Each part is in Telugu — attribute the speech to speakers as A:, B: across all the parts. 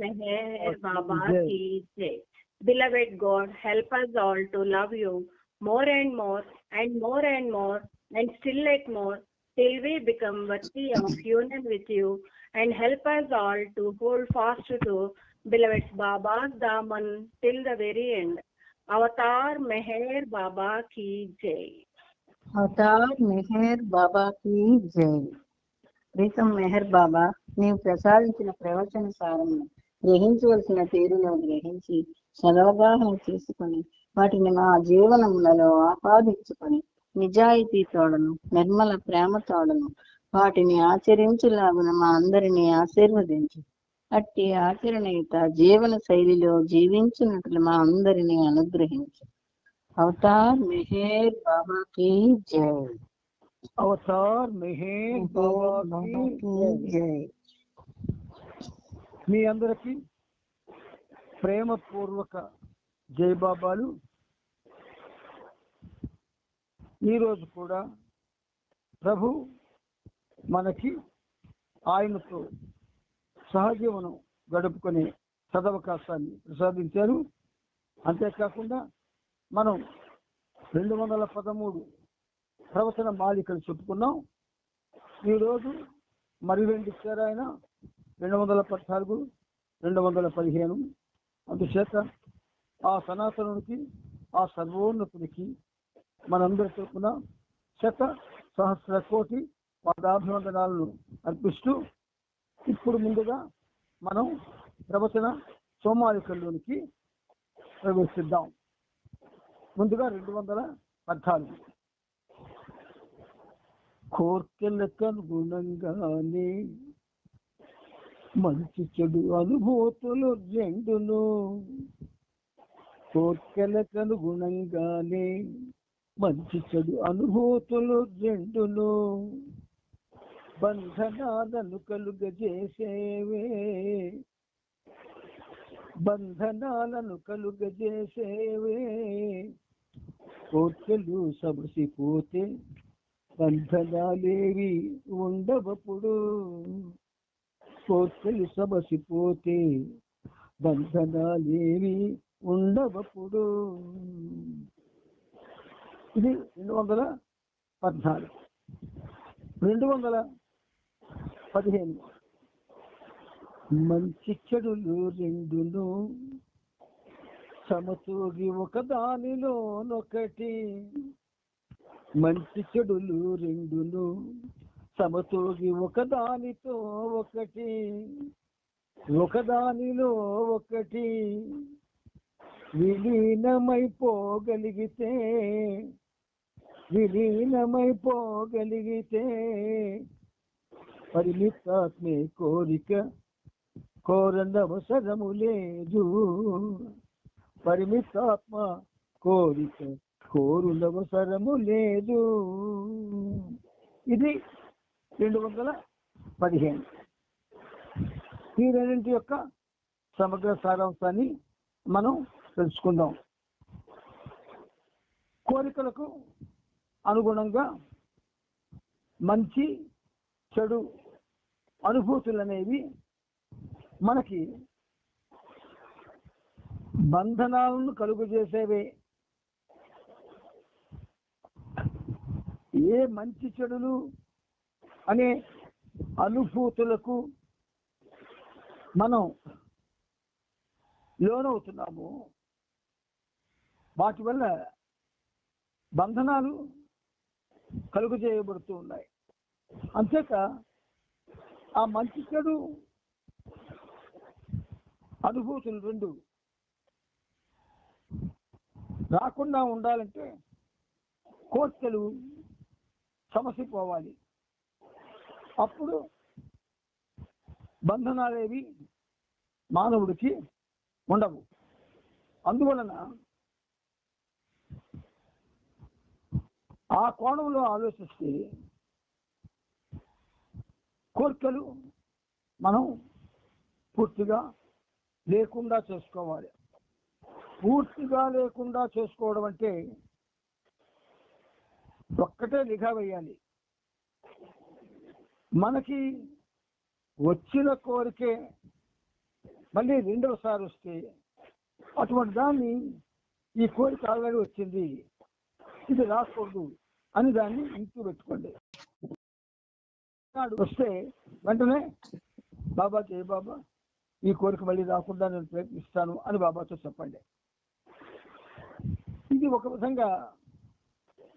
A: Meher Baba ki jai. Beloved God, help us all to love you more and more and more and more and still yet more till we become worthy of union with you, and help us all to hold fast to beloved Baba's Daman till the very end. Avatar Meher Baba ki jai.
B: Avatar Meher బాబాకి జై. ప్రీతం మెహర్ బాబా, నీవు ప్రసాదించిన ప్రవచన సారమును గ్రహించవలసిన తీరులో గ్రహించి సదవగాహన చేసుకొని వాటిని మా జీవనములలో ఆపాదించుకొని నిజాయితీ తోడను నిర్మల ప్రేమ తోడను వాటిని ఆచరించులాగున మా అందరినీ ఆశీర్వదించు. అట్టి ఆచరణయుత జీవన శైలిలో జీవించినట్లు మా అందరినీ అనుగ్రహించు. అవతార్ మెహర్ బాబాకి జై.
C: అవతార్ మెహర్ బాబాకి జై. మీ అందరికీ ప్రేమపూర్వక జై బాబాలు. ఈరోజు కూడా ప్రభు మనకి ఆయనతో సహజీవనం గడుపుకునే సదవకాశాన్ని ప్రసాదించారు. అంతేకాకుండా మనం 213 ప్రవచన మాలికలు చెప్పుకున్నాం. ఈరోజు మరి 2 ఇచ్చారు ఆయన, 214, 215. అందుచేత ఆ సనాతనునికి, ఆ సర్వోన్నతునికి మనందరి తరపున శత సహస్ర కోటి పాదాభివందనాలను అర్పిస్తూ ఇప్పుడు ముందుగా మనం ప్రవచన సోమాలికల్లోనికి ప్రవేశిద్దాం. ముందుగా 214. కోర్కెలకు అనుగుణంగానే మంచి చెడు అనుభూతులు రెండును. కోర్కెలకు అనుగుణంగానే మంచి చెడు అనుభూతులు రెండును. బంధనాలను కలుగజేసేవే, బంధనాలను కలుగజేసేవే. కోర్కెలు సబసిపోతే బంధనాలేవి ఉండవప్పుడు. కోర్కెలు సబసిపోతే బంధనాలేవి ఉండవప్పుడు. ఇది 214. 215. మంచి చెడులు రెండును సమతూగి ఒకదానిలోనొకటి. మంచి చెడులు రెండును సమతూగి ఒకదానితో ఒకటి, ఒకదానిలో ఒకటి విలీనమైపోగలిగితే, విలీనమైపోగలిగితే పరిమితాత్మే కోరిక కోరనవసరము లేదు. పరిమితాత్మ కోరిక కోరునవసరము లేదు. ఇది 215. ఈ రెండింటి యొక్క సమగ్ర సారాంశాన్ని మనం తెలుసుకుందాం. కోరికలకు అనుగుణంగా మంచి చెడు అనుభూతులు అనేవి మనకి బంధనాలను కలుగజేసేవే. ఏ మంచి చెడులు అనే అనుభూతులకు మనం లోనవుతున్నాము, వాటి వల్ల బంధనాలు కలుగజేయబడుతూ ఉన్నాయి. అంతేక ఆ మంచి చెడు అనుభూతులు రెండు రాకుండా ఉండాలంటే కోర్కెలు సమసిపోవాలి. అప్పుడు బంధనాలేవి మానవుడికి ఉండవు. అందువలన ఆ కోణంలో ఆలోచిస్తే కోర్కెలు మనం పూర్తిగా లేకుండా చేసుకోవాలి. పూర్తిగా లేకుండా చేసుకోవడం అంటే ఒక్కటే నిఘా వేయాలి. మనకి వచ్చిన కోరికే మళ్ళీ రెండవసారి వస్తే అటువంటి దాన్ని ఈ కోరిక ఆల్రెడీ వచ్చింది, ఇది రాకూడదు అని దాన్ని ఇంటూ పెట్టుకోండి. వస్తే వెంటనే బాబాకి, ఏ బాబా ఈ కోరిక మళ్ళీ రాకుండా నేను ప్రయత్నిస్తాను అని బాబాతో చెప్పండి. ఇది ఒక విధంగా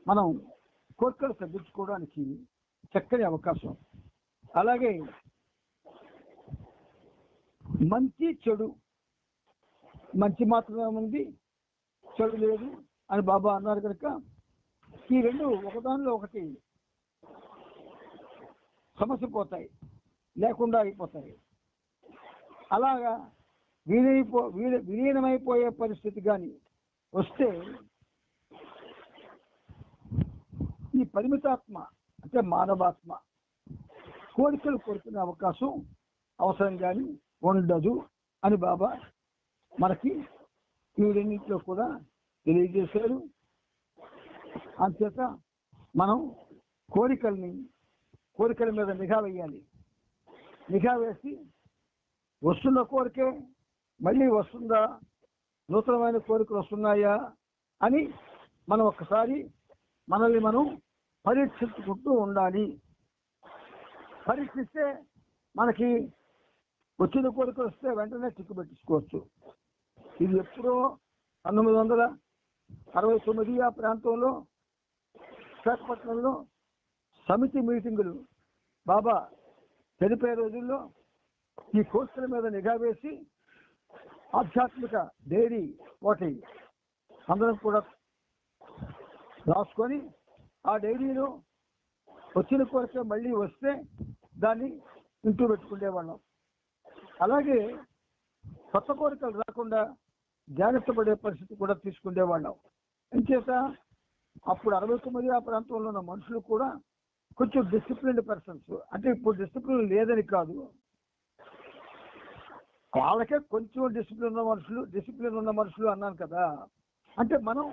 C: మనం కోరికలు తగ్గించుకోవడానికి చక్కని అవకాశం. అలాగే మంచి చెడు, మంచి మాత్రమే ఉంది, చెడు లేదు అని బాబా అన్నారు కనుక ఈ రెండు ఒకదానిలో ఒకటి సమస్య పోతాయి, లేకుండా అయిపోతాయి. అలాగా విలీనమైపోయే పరిస్థితి కానీ వస్తే ఈ పరిమితాత్మ అంటే మానవాత్మ కోరికలు కోరుకునే అవకాశం అవసరం కానీ ఉండదు అని బాబా మనకి ఈ రెండింటిలో కూడా తెలియజేశారు. అంచేత మనం కోరికల మీద నిఘా వేయాలి. నిఘా వేసి వస్తున్న కోరికే మళ్ళీ వస్తుందా, నూతనమైన కోరికలు వస్తున్నాయా అని మనం ఒక్కసారి మనల్ని మనం పరీక్షించుకుంటూ ఉండాలి. పరీక్షిస్తే మనకి వచ్చిన కోరికలు వస్తే వెంటనే టిక్కు పెట్టించుకోవచ్చు. ఇది ఎప్పుడో 1969 ఆ ప్రాంతంలో విశాఖపట్నంలో సమితి మీటింగులు బాబా చనిపోయే రోజుల్లో ఈ కోర్సుల మీద నిఘా వేసి ఆధ్యాత్మిక డైరీ ఒకటి అందరం కూడా రాసుకొని ఆ డైరీలో వచ్చిన కోరిక మళ్ళీ వస్తే దాన్ని ఇంటూ పెట్టుకునేవాళ్ళం. అలాగే కొత్త కోరికలు రాకుండా జాగ్రత్త పడే పరిస్థితి కూడా తీసుకునేవాళ్ళం. అంచేత అప్పుడు 69 ఆ ప్రాంతంలో ఉన్న మనుషులు కూడా కొంచెం డిసిప్లిన్డ్ పర్సన్స్. అంటే ఇప్పుడు డిసిప్లిన్ లేదని కాదు, వాళ్ళకే కొంచెం డిసిప్లిన్ ఉన్న మనుషులు అన్నాను కదా. అంటే మనం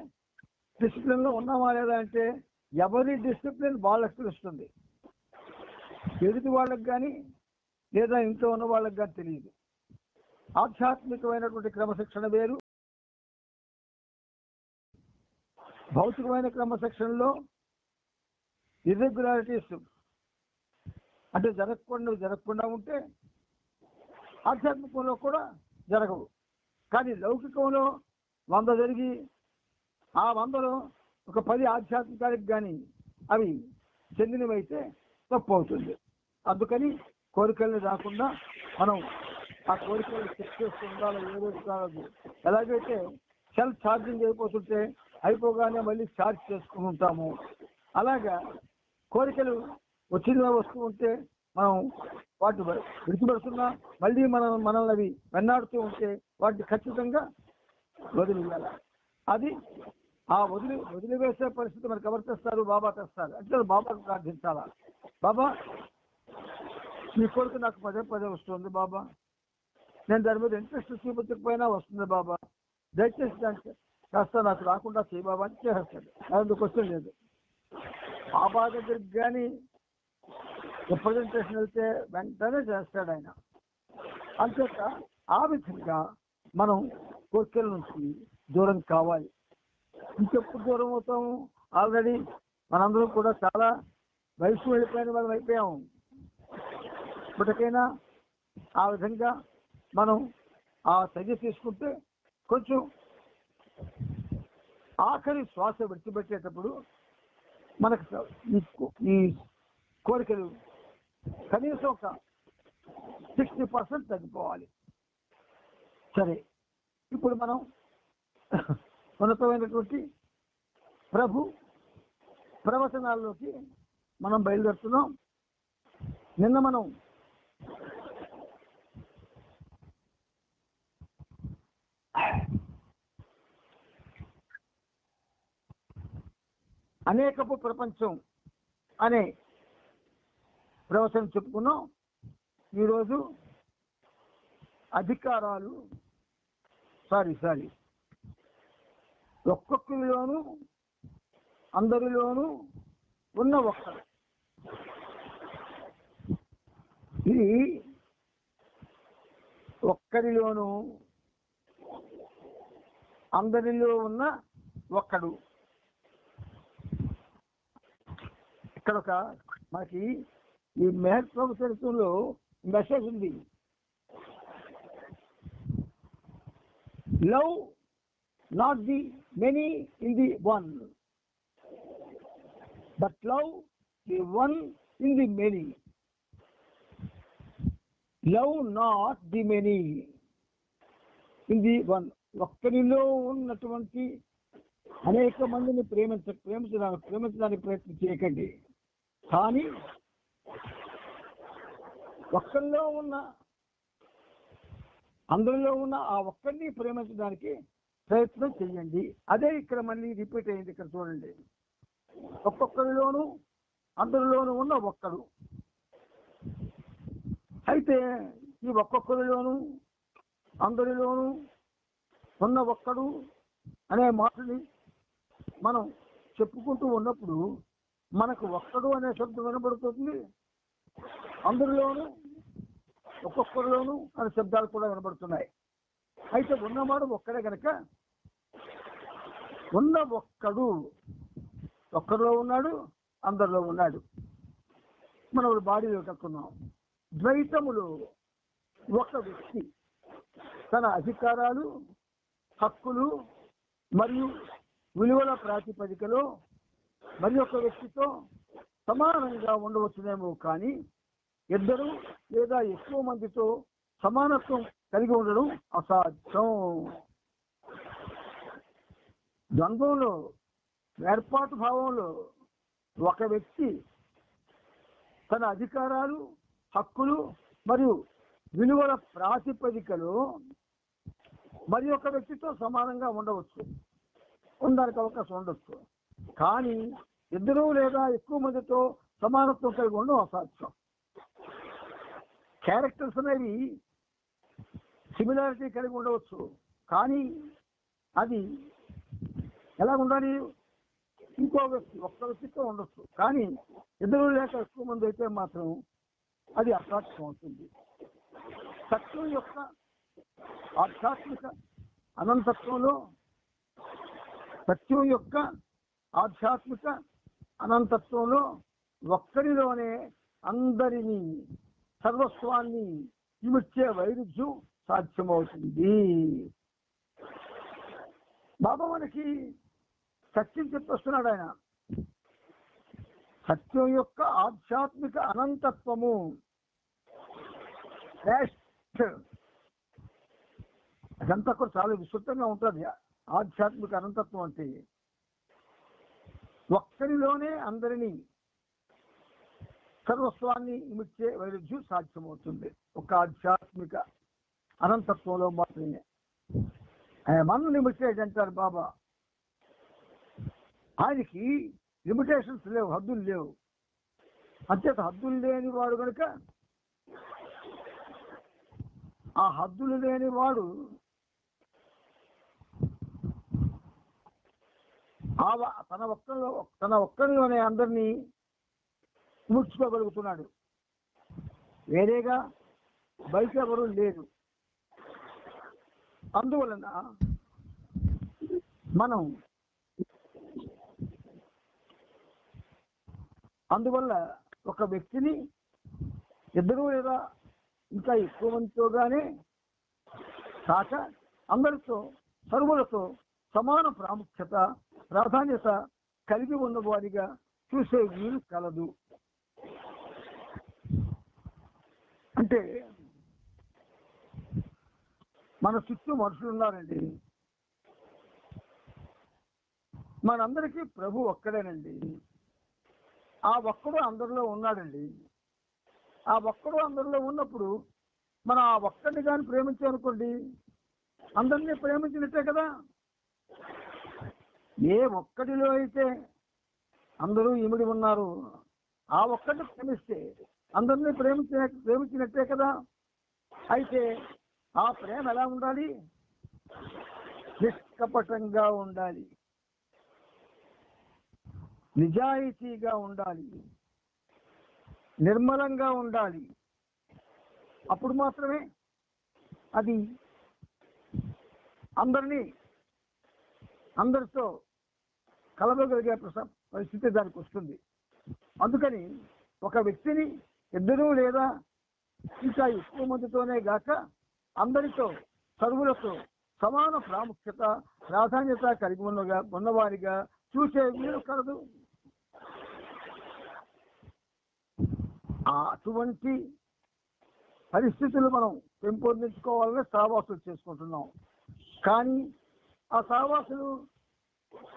C: డిసిప్లిన్లో ఉన్నామా లేదా అంటే ఎవరి డిసిప్లిన్ వాళ్ళకి తెలుస్తుంది, ఎదుటి వాళ్ళకి కానీ లేదా ఇంట్లో ఉన్న వాళ్ళకి కానీ తెలియదు. ఆధ్యాత్మికమైనటువంటి క్రమశిక్షణ వేరు, భౌతికమైన క్రమశిక్షణలో ఇర్రెగ్యులారిటీస్ అంటే జరగకుండా ఉంటే ఆధ్యాత్మికంలో కూడా జరగవు. కానీ లౌకికంలో 100 జరిగి ఆ 100లో ఒక 10 ఆధ్యాత్మికానికి కానీ అవి చెందినవైతే తప్పు అవుతుంది. అందుకని కోరికల్ని రాకుండా మనం ఆ కోరికలు చెక్ చేస్తూ ఉండాలి. ఏదో కాదు, ఎలాగైతే సెల్ఫ్ ఛార్జింగ్ అయిపోగానే మళ్ళీ ఛార్జ్ చేసుకుని ఉంటాము, అలాగా కోరికలు వస్తూ ఉంటే మనం వాటి విడిచిపెడుతున్నా మళ్ళీ మనల్ని అవి వెన్నాడుతూ ఉంటే వాటిని ఖచ్చితంగా వదిలివేయాలి. అది ఆ వదిలివేసే పరిస్థితి మనకు ఎవరు తెస్తారు? బాబా తెస్తారు. అంటే బాబాకు ప్రార్థించాలా, బాబా ఈ కోరిక నాకు పదే వస్తుంది బాబా, నేను దాని మీద ఇంట్రెస్ట్ చూపించకపోయినా వస్తుంది బాబా, దయచేసి దానికి కాస్త నాకు రాకుండా చేయి బాబా అని చేస్తాడు. అందుకు క్వశ్చన్ లేదు. బాబా దగ్గరికి కానీ రిప్రజెంటేషన్ వెళ్తే వెంటనే చేస్తాడు ఆయన. అంచేత ఆ విధంగా మనం కోరికల నుంచి దూరం కావాలి. ఇంకెప్పుడు దూరం అవుతాము? ఆల్రెడీ మనందరం కూడా చాలా వయసు వెళ్ళిపోయిన మనం అయిపోయాము. ఇప్పటికైనా ఆ విధంగా మనం ఆ చర్య తీసుకుంటే కొంచెం ఆఖరి శ్వాస విడిచిపెట్టేటప్పుడు మనకు ఈ కోరికలు కనీసం ఒక 60% తగ్గిపోవాలి. సరే, ఇప్పుడు మనం ఉన్నతమైనటువంటి ప్రభు ప్రవచనాల్లోకి మనం బయలుదేరుతున్నాం. నిన్న మనం అనేకపు ప్రపంచం అనే ప్రవచనం చెప్పుకున్నాం. ఈరోజు అధికారాలు ఒక్కొక్కరిలోనూ అందరిలోనూ ఉన్న ఒక్కరు. ఇది ఒక్కరిలోనూ అందరిలో ఉన్న ఒక్కడు. ఇక్కడ ఒక మనకి ఈ మెహర్ ప్రభు చరిత్రలో మెసేజ్ ఉంది. Love not the many in the one, but love the one in the many. Love not the many in the one. ఒక్కరిలో ఉన్నటువంటి అనేక మందిని ప్రేమించడానికి ప్రయత్నం చేయకండి, కానీ ఒక్కరిలో ఉన్న అందరిలో ఉన్న ఆ ఒక్కరిని ప్రేమించడానికి ప్రయత్నం చేయండి. అదే ఇక్కడ మళ్ళీ రిపీట్ అయింది. ఇక్కడ చూడండి, ఒక్కొక్కరిలోనూ అందరిలోనూ ఉన్న ఒక్కడు. అయితే ఈ ఒక్కొక్కరిలోనూ అందరిలోనూ ఉన్న ఒక్కడు అనే మాటని మనం చెప్పుకుంటూ ఉన్నప్పుడు మనకు ఒక్కడు అనే శబ్దం వినబడుతుంది, అందరిలోనూ ఒక్కొక్కరిలోనూ అనే శబ్దాలు కూడా వినబడుతున్నాయి. అయితే ఉన్నవాడు ఒక్కడే కనుక ఉన్న ఒక్కడు ఒక్కరిలో ఉన్నాడు, అందరిలో ఉన్నాడు. మనం బాడీలోకి వెళ్తున్నాం. ద్వైతములో ఒక వ్యక్తి తన అధికారాలు, హక్కులు మరియు విలువల ప్రాతిపదికలో మరి ఒక వ్యక్తితో సమానంగా ఉండవచ్చునేమో, కానీ ఇద్దరు లేదా ఎక్కువ మందితో సమానత్వం కలిగి ఉండడం అసాధ్యం. ద్వంద్వంలో, ఏర్పాటు భావంలో ఒక వ్యక్తి తన అధికారాలు, హక్కులు మరియు విలువల ప్రాతిపదికలో మరి ఒక వ్యక్తితో సమానంగా ఉండవచ్చు, ఉండడానికి అవకాశం ఉండొచ్చు, కానీ ఇద్దరు లేదా ఎక్కువ మందితో సమానత్వం కలిగి ఉండడం అసాధ్యం. క్యారెక్టర్స్ అనేవి సిమిలారిటీ కలిగి ఉండవచ్చు, కానీ అది ఎలా ఉండాలి? ఇంకో వ్యక్తి ఒక్క వ్యక్తితో ఉండొచ్చు, కానీ ఇద్దరు లేక ఎక్కువ మంది అయితే మాత్రం అది అసాధ్యం అవుతుంది. సత్యం యొక్క ఆధ్యాత్మిక అనంతత్వంలో, సత్యం యొక్క ఆధ్యాత్మిక అనంతత్వంలో ఒక్కరిలోనే అందరినీ, సర్వస్వాన్ని ఇమిడ్చే వైరుధ్యం సాధ్యమవుతుంది. బాబా మనకి సత్యం చెప్పొస్తున్నాడు. ఆయన సత్యం యొక్క ఆధ్యాత్మిక అనంతత్వము, అదంతా కూడా చాలా విస్తృతంగా ఉంటుంది. ఆధ్యాత్మిక అనంతత్వం అంటే ఒక్కరిలోనే అందరినీ, సర్వస్వాన్ని ఇమిడ్చే వైరుధ్యం సాధ్యమవుతుంది ఒక ఆధ్యాత్మిక అనంతత్వంలో మాత్రమే. మనల్ని లిమిటేడ్ అంటారు బాబా. ఆయనకి లిమిటేషన్స్ లేవు, హద్దులు లేవు. అంచేత హద్దులు లేని వాడు కనుక ఆ హద్దులు లేని వాడు తన ఒక్కరిలోనే అందరినీ ముడుచుకోగలుగుతున్నాడు. వేరేగా బయట ఎవరు లేరు. అందువలన అందువల్ల ఒక వ్యక్తిని ఇద్దరు లేదా ఇంకా ఎక్కువ మందితోగానే కాక అందరితో, సర్వులతో సమాన ప్రాధాన్యత కలిగి ఉన్న వారిగా చూసే వీలు కలదు. అంటే మన చుట్టూ మనుషులు ఉన్నారండి. మనందరికీ ప్రభు ఒక్కడేనండి. ఆ ఒక్కడు అందరిలో ఉన్నాడండి. ఆ ఒక్కడు అందరిలో ఉన్నప్పుడు మనం ఆ ఒక్కడిని కానీ ప్రేమించామనుకోండి, అందరినీ ప్రేమించినట్టే కదా. ఏ ఒక్కడిలో అయితే అందరూ ఇమిడి ఉన్నారు, ఆ ఒక్కడిని ప్రేమిస్తే అందరినీ ప్రేమించినట్టే కదా. అయితే ఆ ప్రేమ ఎలా ఉండాలి? నిష్కపటంగా ఉండాలి, నిజాయితీగా ఉండాలి, నిర్మలంగా ఉండాలి. అప్పుడు మాత్రమే అది అందరితో కలవగలిగే పరిస్థితి దానికి వస్తుంది. అందుకని ఒక వ్యక్తిని ఇద్దరు లేదా ఇంకా ఎక్కువ మందితోనే గాక అందరితో సర్వులతో సమాన ప్రాధాన్యత కలిగి ఉన్నవారిగా చూసే వీలు కలదు. అటువంటి పరిస్థితులు మనం పెంపొందించుకోవాలని సహవాసులు చేసుకుంటున్నాం. కానీ ఆ సహవాసులు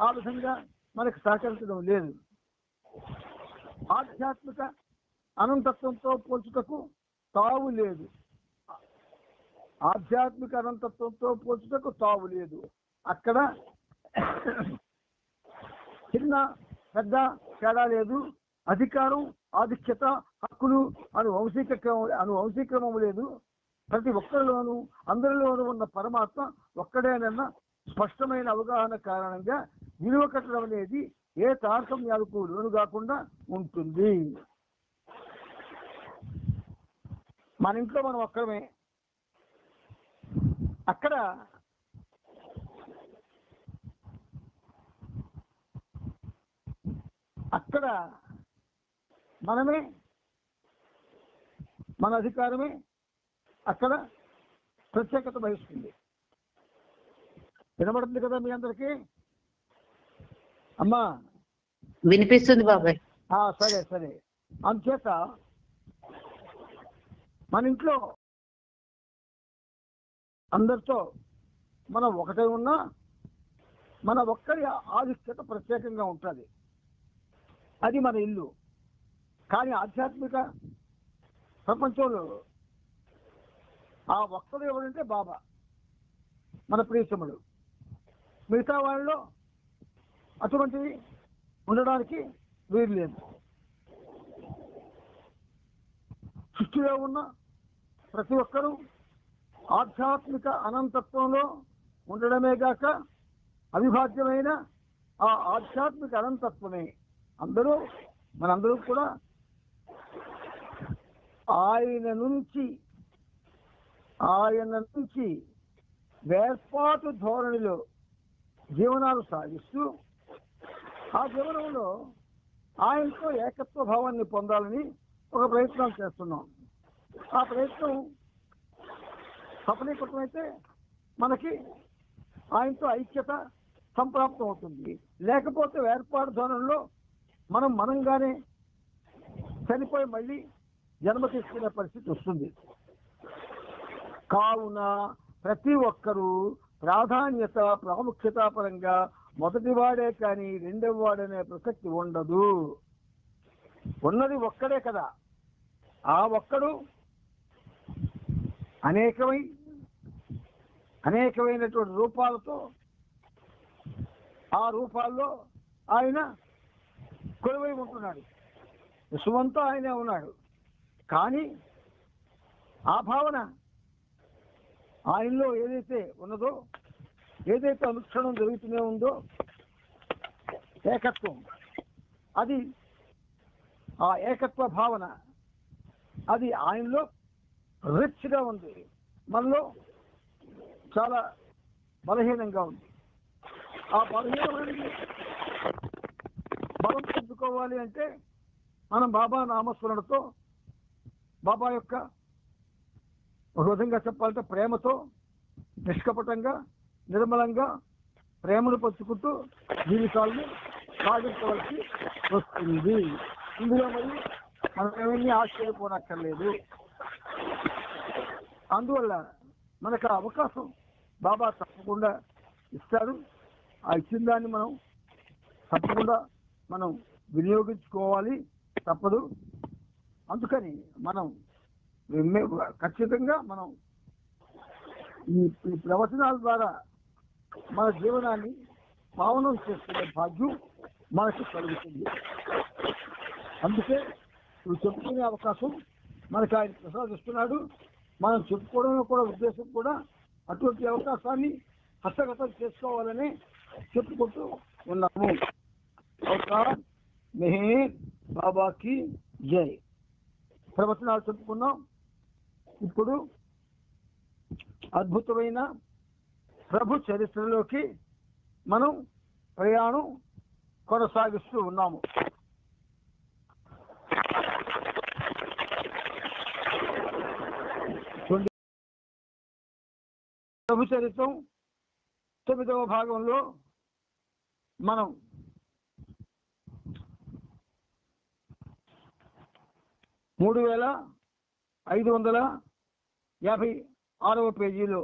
C: ఆ విధంగా మనకు సహకరించడం లేదు. ఆధ్యాత్మిక అనంతత్వంతో పోల్చుటకు తావు లేదు. ఆధ్యాత్మిక అనంతత్వంతో పోల్చుటకు తావు లేదు. అక్కడ చిన్న పెద్ద తేడా లేదు. అధికారం, ఆధిక్యత, హక్కులు వంశీక్రమం లేదు. ప్రతి ఒక్కరిలోనూ అందరిలోనూ ఉన్న పరమాత్మ ఒక్కడేనన్న స్పష్టమైన అవగాహన కారణంగా విలువ కట్టడం అనేది ఏ తారతమ్యాలకు లోను కాకుండా ఉంటుంది. మన ఇంట్లో మనం ఒక్కడమే. అక్కడ మనమే, మన అధికారమే అక్కడ ప్రత్యేకత వహిస్తుంది. వినబడుతుంది కదా మీ అందరికీ? అమ్మా
B: వినిపిస్తుంది బాబాయ్.
C: సరే. అందుచేత మన ఇంట్లో అందరితో మనం ఒకటే ఉన్నా మన ఒక్కరి ఆధిక్యత ప్రత్యేకంగా ఉంటుంది. అది మన ఇల్లు. కానీ ఆధ్యాత్మిక ప్రపంచంలో ఆ ఒక్కరు ఎవరంటే బాబా, మన ప్రియతముడు. మిగతా వాళ్ళలో అటువంటివి ఉండడానికి వీలు లేదు. సృష్టిలో ఉన్న ప్రతి ఒక్కరూ ఆధ్యాత్మిక అనంతత్వంలో ఉండడమే గాక అవిభాజ్యమైన ఆ ఆధ్యాత్మిక అనంతత్వమే. మనందరూ కూడా ఆయన నుంచి వేర్పాటు ధోరణిలో జీవనాలు సాగిస్తూ ఆ జీవనంలో ఆయనతో ఏకత్వ భావాన్ని పొందాలని ఒక ప్రయత్నం చేస్తున్నాం. ఆ ప్రయత్నం సఫలీకృతమైతే మనకి ఆయనతో ఐక్యత సంప్రాప్తం అవుతుంది. లేకపోతే వేర్పాటు ధోరణిలో మనంగానే చనిపోయి మళ్ళీ జన్మ తీసుకునే పరిస్థితి వస్తుంది. కావున ప్రతి ఒక్కరూ ప్రాముఖ్యత పరంగా మొదటి వాడే కానీ రెండవ వాడనే ప్రసక్తి ఉండదు. ఉన్నది ఒక్కడే కదా. ఆ ఒక్కడు అనేకమైనటువంటి రూపాలతో ఆ రూపాల్లో ఆయన కొలువై ఉంటున్నాడు. విశ్వమంతా ఆయనే ఉన్నాడు. కానీ ఆ భావన ఆయనలో ఏదైతే ఉన్నదో, ఏదైతే అనుక్షణం జరుగుతూనే ఉందో ఏకత్వం, అది ఆ ఏకత్వ భావన అది ఆయనలో రిచ్గా ఉంది. మనలో చాలా బలహీనంగా ఉంది. ఆ బలహీనమైన బలం పెంచుకోవాలి అంటే మనం బాబా నామస్మరణతో, బాబా యొక్క ఒక విధంగా చెప్పాలంటే ప్రేమతో, నిష్కపటంగా, నిర్మలంగా ప్రేమను పంచుకుంటూ జీవితాలను సాగించవలసి వస్తుంది. ఇందులో మరి మనం ఏమీ ఆశ్చర్యపోనక్కర్లేదు. అందువల్ల మనకు ఆ అవకాశం బాబా తప్పకుండా ఇస్తాడు. ఆ ఇచ్చిన దాన్ని మనం తప్పకుండా వినియోగించుకోవాలి, తప్పదు. అందుకని మనం ఖచ్చితంగా ఈ ప్రవచనాల ద్వారా మన జీవనాన్ని పావనం చేసుకునే భాగ్యం మనకు కలుగుతుంది. అందుకే నువ్వు చెప్పుకునే అవకాశం మనకు ఆయన ప్రసాదిస్తున్నాడు. మనం చెప్పుకోవడమే కూడా ఉద్దేశం కూడా అటువంటి అవకాశాన్ని హస్తగతం చేసుకోవాలని చెప్పుకుంటూ ఉన్నాము. మెహర్ బాబాకి జై. ప్రవచనాలు చెప్పుకున్నాం. ఇప్పుడు అద్భుతమైన ప్రభు చరిత్రలోకి మనం ప్రయాణం కొనసాగిస్తూ ఉన్నాము. ప్రభు చరిత్రం 9వ భాగంలో మనం 3556వ పేజీలో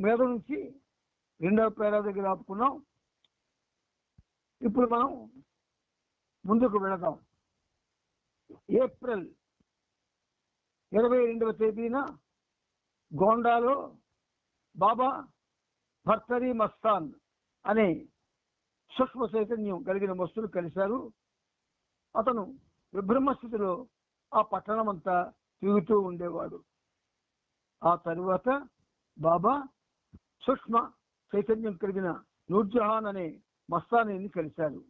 C: మీద నుంచి 2వ పేరా దగ్గర ఆపుకున్నాం. ఇప్పుడు మనం ముందుకు వెళదాం. ఏప్రిల్ 22వ తేదీన గోండాలో బాబా భర్తరీ మస్తాన్ అనే సూక్ష్మ చైతన్యం కలిగిన మస్తులు కలిశారు. అతను విభ్రమ స్థితిలో ఆ పట్టణం అంతా తిరుగుతూ ఉండేవాడు. ఆ తరువాత బాబా సూక్ష్మ చైతన్యం కలిగిన నూర్జహాన్ అనే మస్తానీని కలిశారు.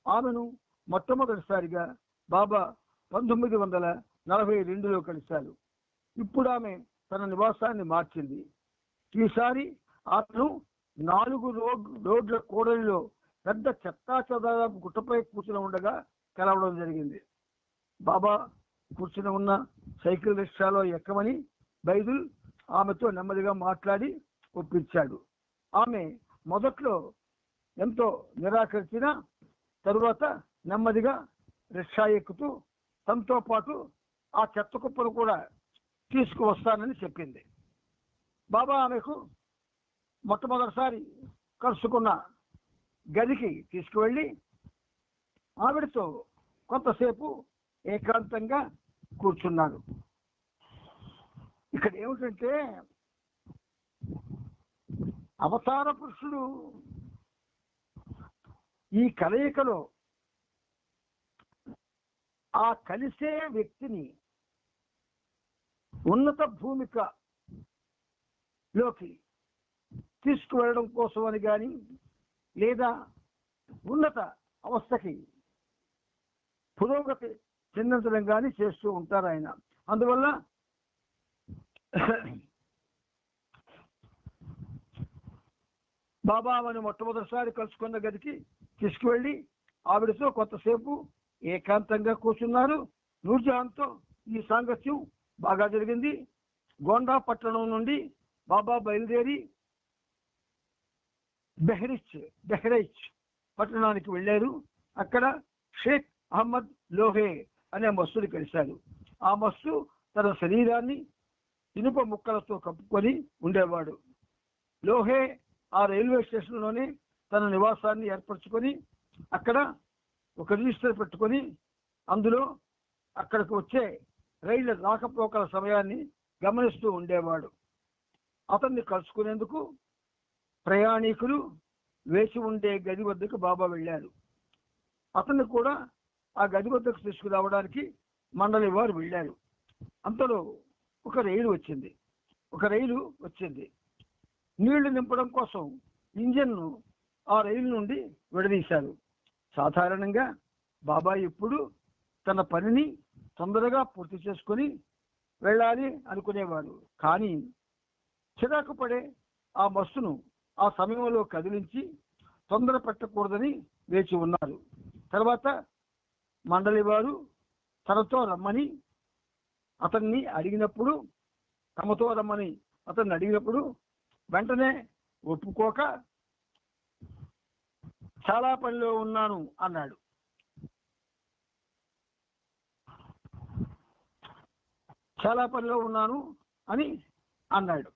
C: ఆమెను మొట్టమొదటిసారిగా బాబా 1942లో కలిశారు. ఇప్పుడు ఆమె తన నివాసాన్ని మార్చింది. ఈసారి ఆమెను 4 రోడ్ల కూడలిలో పెద్ద చెత్తా చెదారపు గుట్టపై కూర్చుని ఉండగా కలవడం జరిగింది. బాబా కూర్చుని ఉన్న సైకిల్ రిక్షాలో ఎక్కమని బైదుల్ ఆమెతో నెమ్మదిగా మాట్లాడి ఒప్పించాడు. ఆమె మొదట్లో ఎంతో నిరాకరించిన తరువాత నెమ్మదిగా రిక్షా ఎక్కుతూ తనతో పాటు ఆ చెత్త కుప్పను కూడా తీసుకువస్తానని చెప్పింది. బాబా ఆమెకు మొట్టమొదటిసారి కలుసుకున్న గదికి తీసుకువెళ్ళి ఆవిడతో కొంతసేపు ఏకాంతంగా కూర్చున్నాడు. ఇక్కడ ఏమిటంటే అవతార పురుషుడు ఈ కలయికలో ఆ కలిసే వ్యక్తిని ఉన్నత భూమికలోకి తీసుకువెళ్ళడం కోసం అని కానీ లేదా ఉన్నత అవస్థకి పురోగతి చెందించడం కానీ చేస్తూ ఉంటారు ఆయన. అందువల్ల బాబా ఆమెను మొట్టమొదటిసారి కలుసుకున్న గదికి తీసుకువెళ్ళి ఆవిడతో కొంతసేపు ఏకాంతంగా కూర్చున్నారు. నూర్జహాన్తో ఈ సాంగత్యం బాగా జరిగింది. గోండా పట్టణం నుండి బాబా బయలుదేరి బెహ్రైచ్ పట్టణానికి వెళ్ళారు. అక్కడ షేక్ అహ్మద్ లోహే అనే మస్తుని కలిశారు. ఆ మస్తు తన శరీరాన్ని ఇనుప ముక్కలతో కప్పుకొని ఉండేవాడు. లోహే ఆ రైల్వే స్టేషన్లోనే తన నివాసాన్ని ఏర్పరచుకొని అక్కడ ఒక రిజిస్టర్ పెట్టుకొని అందులో అక్కడికి వచ్చే రైళ్ల రాకపోకల సమయాన్ని గమనిస్తూ ఉండేవాడు. అతన్ని కలుసుకునేందుకు ప్రయాణికులు వేచి ఉండే గది వద్దకు బాబా వెళ్ళారు. అతన్ని కూడా ఆ గది వద్దకు తీసుకురావడానికి మండలి వారు వెళ్ళారు. అంతలో ఒక రైలు వచ్చింది. నీళ్లు నింపడం కోసం ఇంజన్ను ఆ రైలు నుండి విడదీశారు. సాధారణంగా బాబా ఎప్పుడు తన పనిని తొందరగా పూర్తి చేసుకొని వెళ్ళాలి అనుకునేవాడు. కానీ చిరాకు పడే ఆ బస్సును ఆ సమయంలో కదిలించి తొందర పెట్టకూడదని వేచి ఉన్నారు. తర్వాత మండలి వారు తమతో రమ్మని అతన్ని అడిగినప్పుడు వెంటనే ఒప్పుకోక చాలా పనిలో ఉన్నాను అన్నాడు. చాలా పనిలో ఉన్నాను అని అన్నాడు.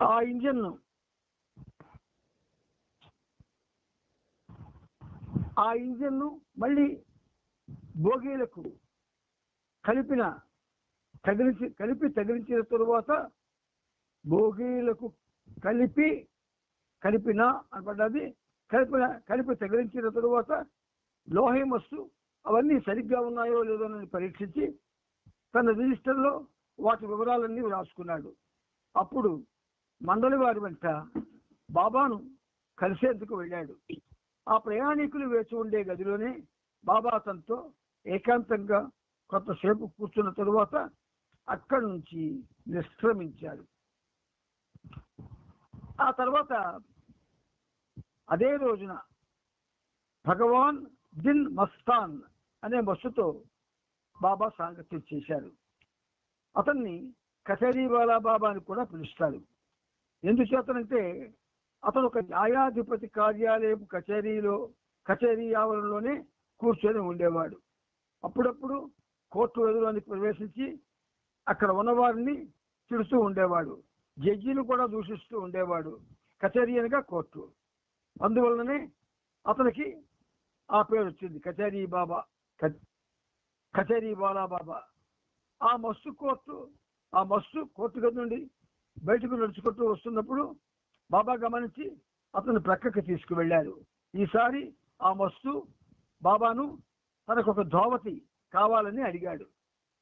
C: ఆ ఇంజన్ను మళ్ళీ బోగీలకు కలిపి తగిలించిన తరువాత భోగీలకు కలిపిన అనబడ్డది. కలిపి తగిలించిన తరువాత లోహమస్సు అవన్నీ సరిగ్గా ఉన్నాయో లేదో అని పరీక్షించి తన రిజిస్టర్లో వాటి వివరాలన్నీ రాసుకున్నాడు. అప్పుడు మండలి వారి వెంట బాబాను కలిసేందుకు వెళ్ళాడు. ఆ ప్రయాణికులు వేచి ఉండే గదిలోనే బాబా తనతో ఏకాంతంగా కొంతసేపు కూర్చున్న తరువాత అక్కడి నుంచి నిష్క్రమించాడు. ఆ తర్వాత అదే రోజున భగవాన్ దిన్ మస్తాన్ అనే బస్సుతో బాబా సాంగత్యం చేశారు. అతన్ని కచేరీవాలా బాబా అని కూడా పిలుస్తారు. ఎందుచేతనంటే అతను ఒక న్యాయాధిపతి కార్యాలయం కచేరీ ఆవరణలోనే కూర్చొని ఉండేవాడు. అప్పుడప్పుడు కోర్టు గదిలోనికి ప్రవేశించి అక్కడ ఉన్నవారిని తిడుతూ ఉండేవాడు. జడ్జిలు కూడా దూషిస్తూ ఉండేవాడు. కచేరీ అనగా కోర్టు. అందువలననే అతనికి ఆ పేరు వచ్చింది, కచేరీవాలా బాబా. ఆ మస్తు కోర్టు గది నుండి బయటకు నడుచుకుంటూ వస్తున్నప్పుడు బాబా గమనించి అతను ప్రక్కకి తీసుకువెళ్ళారు. ఈసారి ఆ మస్తు బాబాను తనకు ఒక ధోవతి కావాలని అడిగాడు.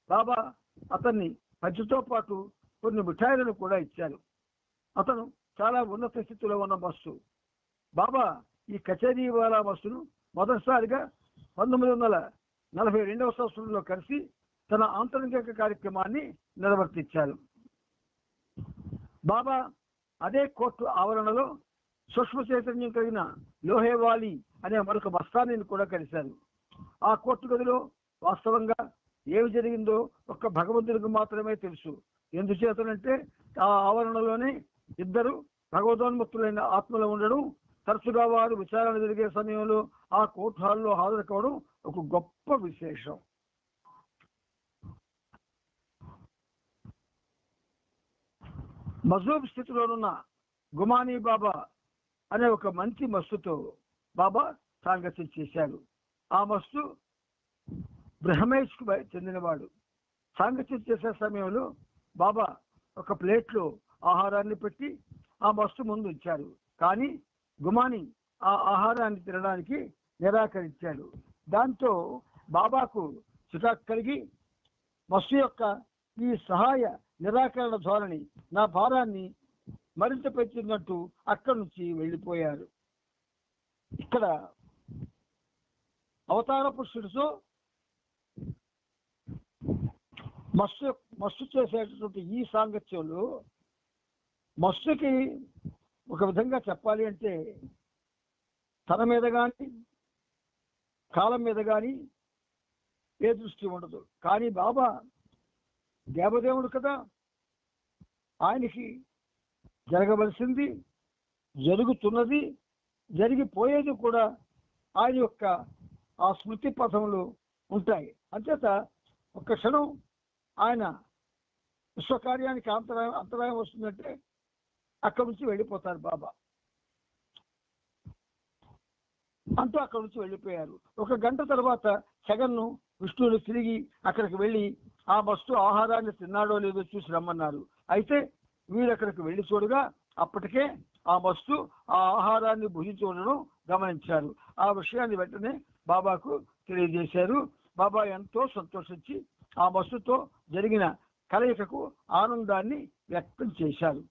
C: బాబా అతన్ని పంచుతో పాటు కొన్ని మిఠాయిలను కూడా ఇచ్చారు. అతను చాలా ఉన్నత స్థితిలో ఉన్న మస్తు. బాబా ఈ కచేరీవాలా మస్తును మొదటిసారిగా 1942వ సంవత్సరంలో కలిసి తన ఆంతరంగిక కార్యక్రమాన్ని నిర్వర్తించారు. బాబా అదే కోర్టు ఆవరణలో సూక్ష్మ చైతన్యం కలిగిన లోహేవాలి అనే మరొక మస్తానిని కూడా కలిశారు. ఆ కోర్టు గదిలో వాస్తవంగా ఏమి జరిగిందో ఒక్క భగవంతుడికి మాత్రమే తెలుసు. ఎందుచేతనంటే ఆ ఆవరణలోనే ఇద్దరు భగవదోన్ముక్తులైన ఆత్మలు ఉండడం, తరచుగా వారు విచారణ జరిగే సమయంలో ఆ కోర్టు హాల్లో హాజరు కావడం ఒక గొప్ప విశేషం. మజూబ్ స్థితిలోనున్న గుమానీ బాబా అనే ఒక మంచి మస్తుతో బాబా సాంగత్యం చేశాడు. ఆ మస్తు బ్రహ్మేష్కు చెందినవాడు. సాంగత్యం చేసే సమయంలో బాబా ఒక ప్లేట్లో ఆహారాన్ని పెట్టి ఆ మస్తు ముందు ఉంచారు. కానీ గుమాని ఆ ఆహారాన్ని తినడానికి నిరాకరించాడు. దాంతో బాబాకు చికాకు కలిగి మస్తు యొక్క ఈ సహాయ నిరాకరణ ధోరణి నా భారాన్ని మరింత పెంచినట్టు అక్కడి నుంచి వెళ్ళిపోయారు. ఇక్కడ అవతార పురుషుడితో మస్తు చేసేటటువంటి ఈ సాంగత్యంలో మస్తుకి ఒక విధంగా చెప్పాలి అంటే తన మీద కానీ కాలం మీద కానీ ఏ దృష్టి ఉండదు. కానీ బాబా దేవదేవుడు కదా, ఆయనకి జరగవలసింది జరుగుతున్నది, జరిగిపోయేది కూడా ఆయన యొక్క ఆ స్మృతి పథంలో ఉంటాయి. అంచేత ఒక్క క్షణం ఆయన విశ్వకార్యానికి అంతరాయం వస్తుందంటే అక్కడి నుంచి వెళ్ళిపోతారు బాబా అంటూ అక్కడి నుంచి వెళ్ళిపోయారు. ఒక గంట తర్వాత జగన్ను విష్ణువుని తిరిగి అక్కడికి వెళ్ళి ఆ మస్తు ఆహారాన్ని తిన్నాడో లేదో చూసి రమ్మన్నారు. అయితే వీరు అక్కడికి వెళ్ళి చూడగా అప్పటికే ఆ మస్తు ఆ ఆహారాన్ని భుజించి ఉండడం గమనించారు. ఆ విషయాన్ని వెంటనే బాబాకు తెలియజేశారు. బాబా ఎంతో సంతోషించి ఆ మస్తుతో జరిగిన కలయికకు ఆనందాన్ని వ్యక్తం చేశారు.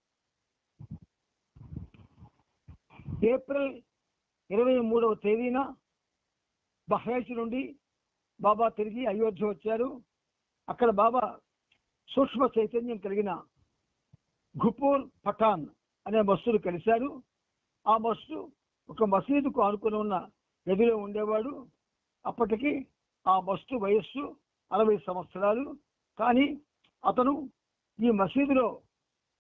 C: ఏప్రిల్ 23వ తేదీన బహ్రైచ్ నుండి బాబా తిరిగి అయోధ్య వచ్చారు. అక్కడ బాబా సూక్ష్మ చైతన్యం కలిగిన ఘుపూర్ పఠాన్ అనే మస్తును కలిశారు. ఆ మస్తు ఒక మసీదుకు ఆనుకుని ఉన్న గదిలో ఉండేవాడు. అప్పటికి ఆ మస్తు వయస్సు 60 సంవత్సరాలు. కానీ అతను ఈ మసీదులో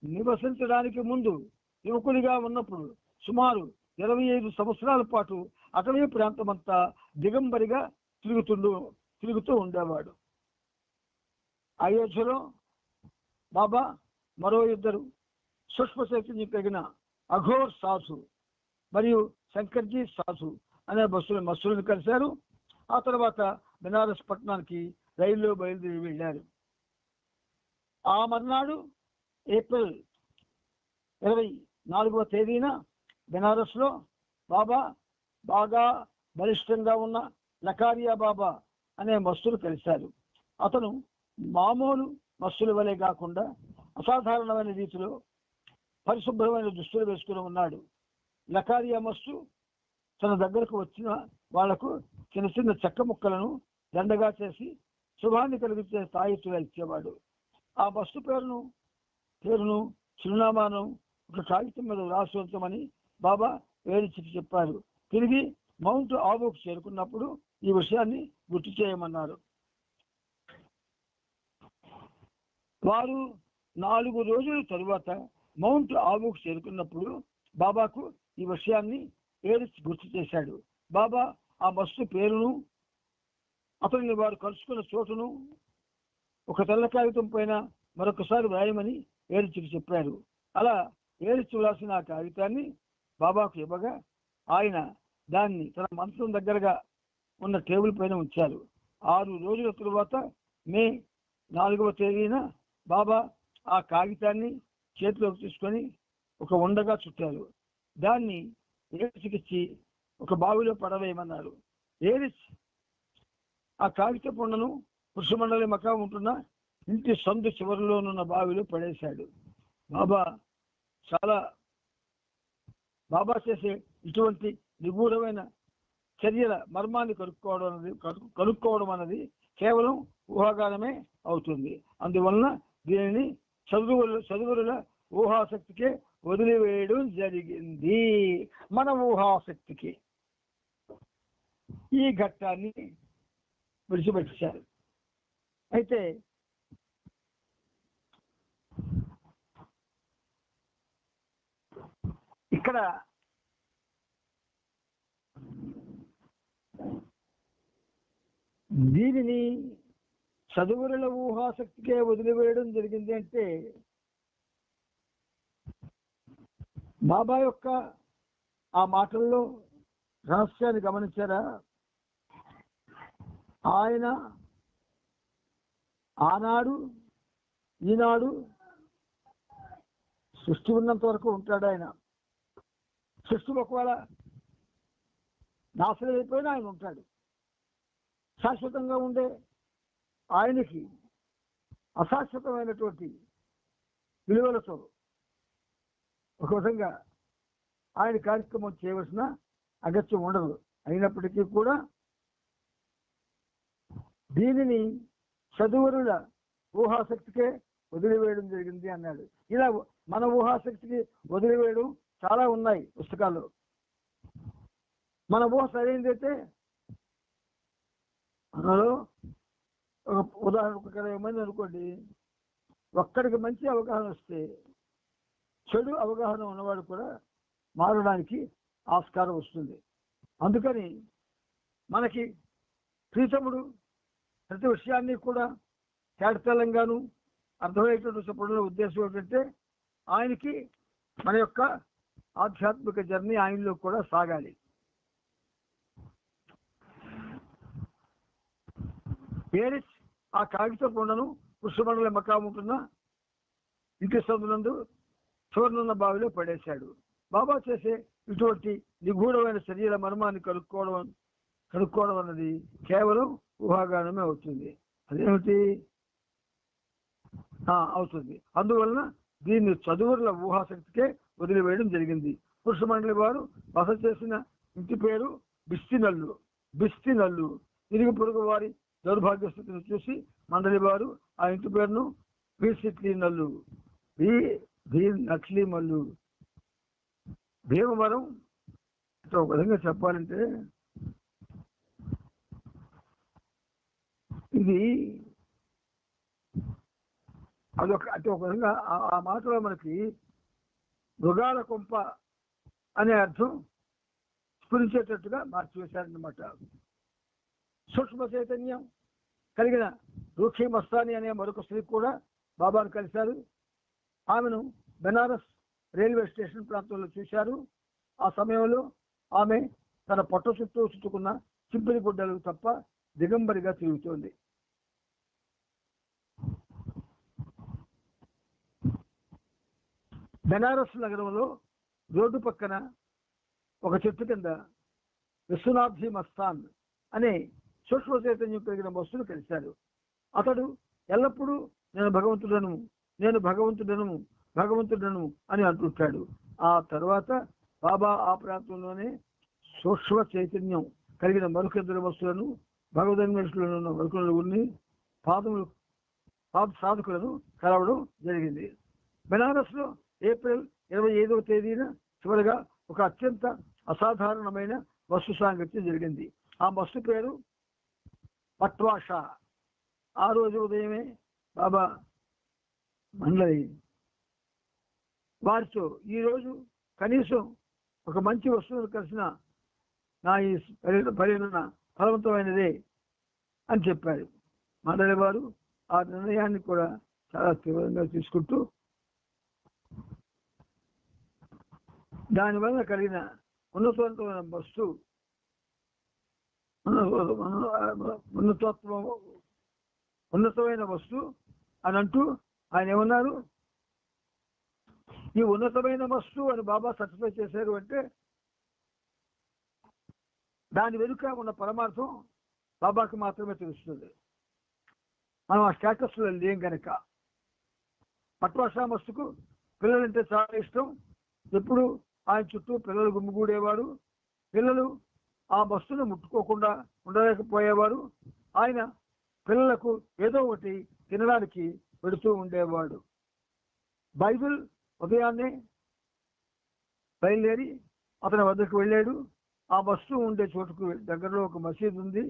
C: నివసించడానికి ముందు యువకుడిగా ఉన్నప్పుడు సుమారు 25 సంవత్సరాల పాటు అటవీ ప్రాంతమంతా దిగంబరిగా తిరుగుతూ ఉండేవాడు. అయోధ్యలో బాబా మరో ఇద్దరు సూక్ష్మ చైతన్యం కలిగిన అఘోర్ సాధు మరియు శంకర్జీ సాధు అనే మస్తులను కలిశారు. ఆ తర్వాత బెనారస్ పట్టణానికి రైల్లో బయలుదేరి వెళ్ళారు. ఆ మర్నాడు ఏప్రిల్ 24వ తేదీన బెనారస్లో బాబా బాగా బలిష్టంగా ఉన్న లకారియా బాబా అనే మస్తులు కలిశారు. అతను మామూలు మస్తుల వలె కాకుండా అసాధారణమైన రీతిలో పరిశుభ్రమైన దుస్తులు వేసుకుని ఉన్నాడు. లకారియా మస్తు తన దగ్గరకు వచ్చిన వాళ్లకు చిన్న చిన్న చెక్క ముక్కలను దండగా చేసి శుభాన్ని కలిగించే తాయెత్తుగా ఇచ్చేవాడు. ఆ మస్తు పేరును చిరునామాను ఒక కాగితం మీద రాసి ఉంచమని బాబా వేడిచికి చెప్పారు. తిరిగి మౌంట్ ఆబూకు చేరుకున్నప్పుడు ఈ విషయాన్ని గుర్తు చేయమన్నారు. వారు 4 రోజుల తరువాత మౌంట్ ఆబూకు చేరుకున్నప్పుడు బాబాకు ఈ విషయాన్ని ఏరిచి గుర్తు చేశాడు. బాబా ఆ మస్తు పేరును, అతనిని వారు కలుసుకున్న చోటును ఒక తెల్ల కాగితం పైన మరొకసారి వ్రాయమని ఏరిచికి చెప్పారు. అలా ఏరిచి వ్రాసిన ఆ కాగితాన్ని బాబాకు ఇవ్వగా ఆయన దాన్ని తన మంచం దగ్గరగా ఉన్న టేబుల్ పైన ఉంచారు. 6 రోజుల తరువాత మే 4వ తేదీన బాబా ఆ కాగితాన్ని చేతిలోకి తీసుకొని ఒక ఉండగా చుట్టారు. దాన్ని ఏరిచికిచ్చి ఒక బావిలో పడవేయమన్నారు. ఏరిచ్ ఆ కాగిత పొండను పురుషమండలి మకాం ఉంటున్న ఇంటి సందు చివరిలోనున్న బావిలో పడేశాడు. బాబా చేసే ఇటువంటి నిగూఢమైన చర్యల మర్మాన్ని కనుక్కోవడం అన్నది కేవలం ఊహాగానమే అవుతుంది. అందువలన దీనిని చదువుల ఊహాశక్తికే వదిలివేయడం జరిగింది. మన ఊహాశక్తికి ఈ ఘట్టాన్ని విడిచిపెట్టారు. అయితే ఇక్కడ దీనిని చదువుల ఊహాశక్తికే వదిలివేయడం జరిగింది అంటే బాబా యొక్క ఆ మాటల్లో రహస్యాన్ని గమనించారా? ఆయన ఆనాడు ఈనాడు సృష్టి ఉన్నంత వరకు ఉంటాడు. ఆయన సృష్టి ఒకవేళ నాశనం అయిపోయినా ఆయన ఉంటాడు. శాశ్వతంగా ఉండే ఆయనకి అశాశ్వతమైనటువంటి విలువలతో ఒక విధంగా ఆయన కార్యక్రమం చేయవలసిన అగత్యం ఉండదు. అయినప్పటికీ కూడా దీనిని చదువురుల ఊహాశక్తికే వదిలివేయడం జరిగింది అన్నాడు. ఇలా మన ఊహాశక్తికి వదిలివేయడం చాలా ఉన్నాయి పుస్తకాల్లో. మన ఊహ సరైనదైతే మనలో ఒక ఉదాహరణకు 20 మంది అనుకోండి, ఒక్కడికి మంచి అవగాహన వస్తే చెడు అవగాహన ఉన్నవాడు కూడా మారడానికి ఆస్కారం వస్తుంది. అందుకని మనకి ప్రీతముడు ప్రతి విషయాన్ని కూడా తేటతెల్లంగాను అర్థమయ్యేటట్టు చెప్పడంలో ఉద్దేశం ఏంటంటే ఆయనకి మన యొక్క ఆధ్యాత్మిక జర్నీ ఆయనలో కూడా సాగాలి. ఏరిచ్ ఆ కాగిత కొండను పుష్పమండల మకాం ఉంటున్న ఇంటి సందునందు చివరనున్న బావిలో పడేశాడు. బాబా చేసే ఇటువంటి నిగూఢమైన చర్యల మర్మాన్ని కనుక్కోవడం అన్నది కేవలం ఊహాగానమే అవుతుంది. అదేమిటి అవుతుంది. అందువలన దీన్ని చదువుల ఊహాశక్తికే వదిలివేయడం జరిగింది. పురుషమండలి వారు బస చేసిన ఇంటి పేరు బిస్తినల్లు. తిరిగి పొరుగు వారి దౌర్భాగ్య స్థితిని చూసి మండలి వారు ఆ ఇంటి పేరును నక్లీ మల్లు. భీమవరం ఒక విధంగా చెప్పాలంటే ఇది అంటే ఒక విధంగా ఆ మాటలో మనకి మృగాల కొంప అనే అర్థం స్ఫురించేటట్టుగా మార్చివేశారన్నమాట. సూక్ష్మ చైతన్యం కలిగిన రూఖీ మస్తాని అనే మరొక స్త్రీ కూడా బాబాను కలిశారు. ఆమెను బెనారస్ రైల్వే స్టేషన్ ప్రాంతంలో చూశారు. ఆ సమయంలో ఆమె తన పొట్ట చుట్టూ చుట్టుకున్న చింపిరి గుడ్డలు తప్ప దిగంబరిగా తిరుగుతోంది. బెనారస్ నగరంలో రోడ్డు పక్కన ఒక చెట్టు కింద విశ్వనాథ్జీ మస్తాన్ అనే సూక్ష్మ చైతన్యం కలిగిన వస్తువును కలిశాడు. అతడు ఎల్లప్పుడూ నేను భగవంతుడను, నేను భగవంతుడను, భగవంతుడను అని అంటుంటాడు. ఆ తర్వాత బాబా ఆ ప్రాంతంలోనే సూక్ష్మ చైతన్యం కలిగిన మరొకిద్దరు వస్తువులను భగవదన్వేషులను ఉన్న మరొకరుని పాద సాధకులను కలవడం జరిగింది. బెనారస్ లో ఏప్రిల్ 25వ తేదీన చివరిగా ఒక అత్యంత అసాధారణమైన వస్తు సాంగత్యం జరిగింది. ఆ వస్తు పేరు పట్వాషా. ఆ రోజు ఉదయమే బాబా మండలి వారితో ఈరోజు కనీసం ఒక మంచి వస్తువును కలిసిన నా ఈ పరిగణన ఫలవంతమైనదే అని చెప్పారు. మండలి వారు ఆ నిర్ణయాన్ని కూడా చాలా తీవ్రంగా తీసుకుంటూ దానివల్ల కలిగిన ఉన్నతమైన వస్తువు ఉన్నతమైన వస్తువు అని అంటూ ఆయన ఏమన్నారు, ఈ ఉన్నతమైన వస్తువు అని బాబా సర్టిఫై చేశారు అంటే దాని వెనుక ఉన్న పరమార్థం బాబాకి మాత్రమే తెలుస్తుంది. మనం ఆ స్టేటస్లో లేం కనుక. పట్వాషా వస్తుకు పిల్లలంటే చాలా ఇష్టం. ఎప్పుడు ఆయన చుట్టూ పిల్లలు గుమ్మిగూడేవారు. పిల్లలు ఆ వస్తువును ముట్టుకోకుండా ఉండలేకపోయేవారు. ఆయన పిల్లలకు ఏదో ఒకటి తినడానికి పెడుతూ ఉండేవాడు. బైబిల్ ఉదయాన్నే బయలుదేరి అతని వద్దకు వెళ్ళాడు. ఆ వస్తువు ఉండే చోటుకు దగ్గరలో ఒక మసీదు ఉంది.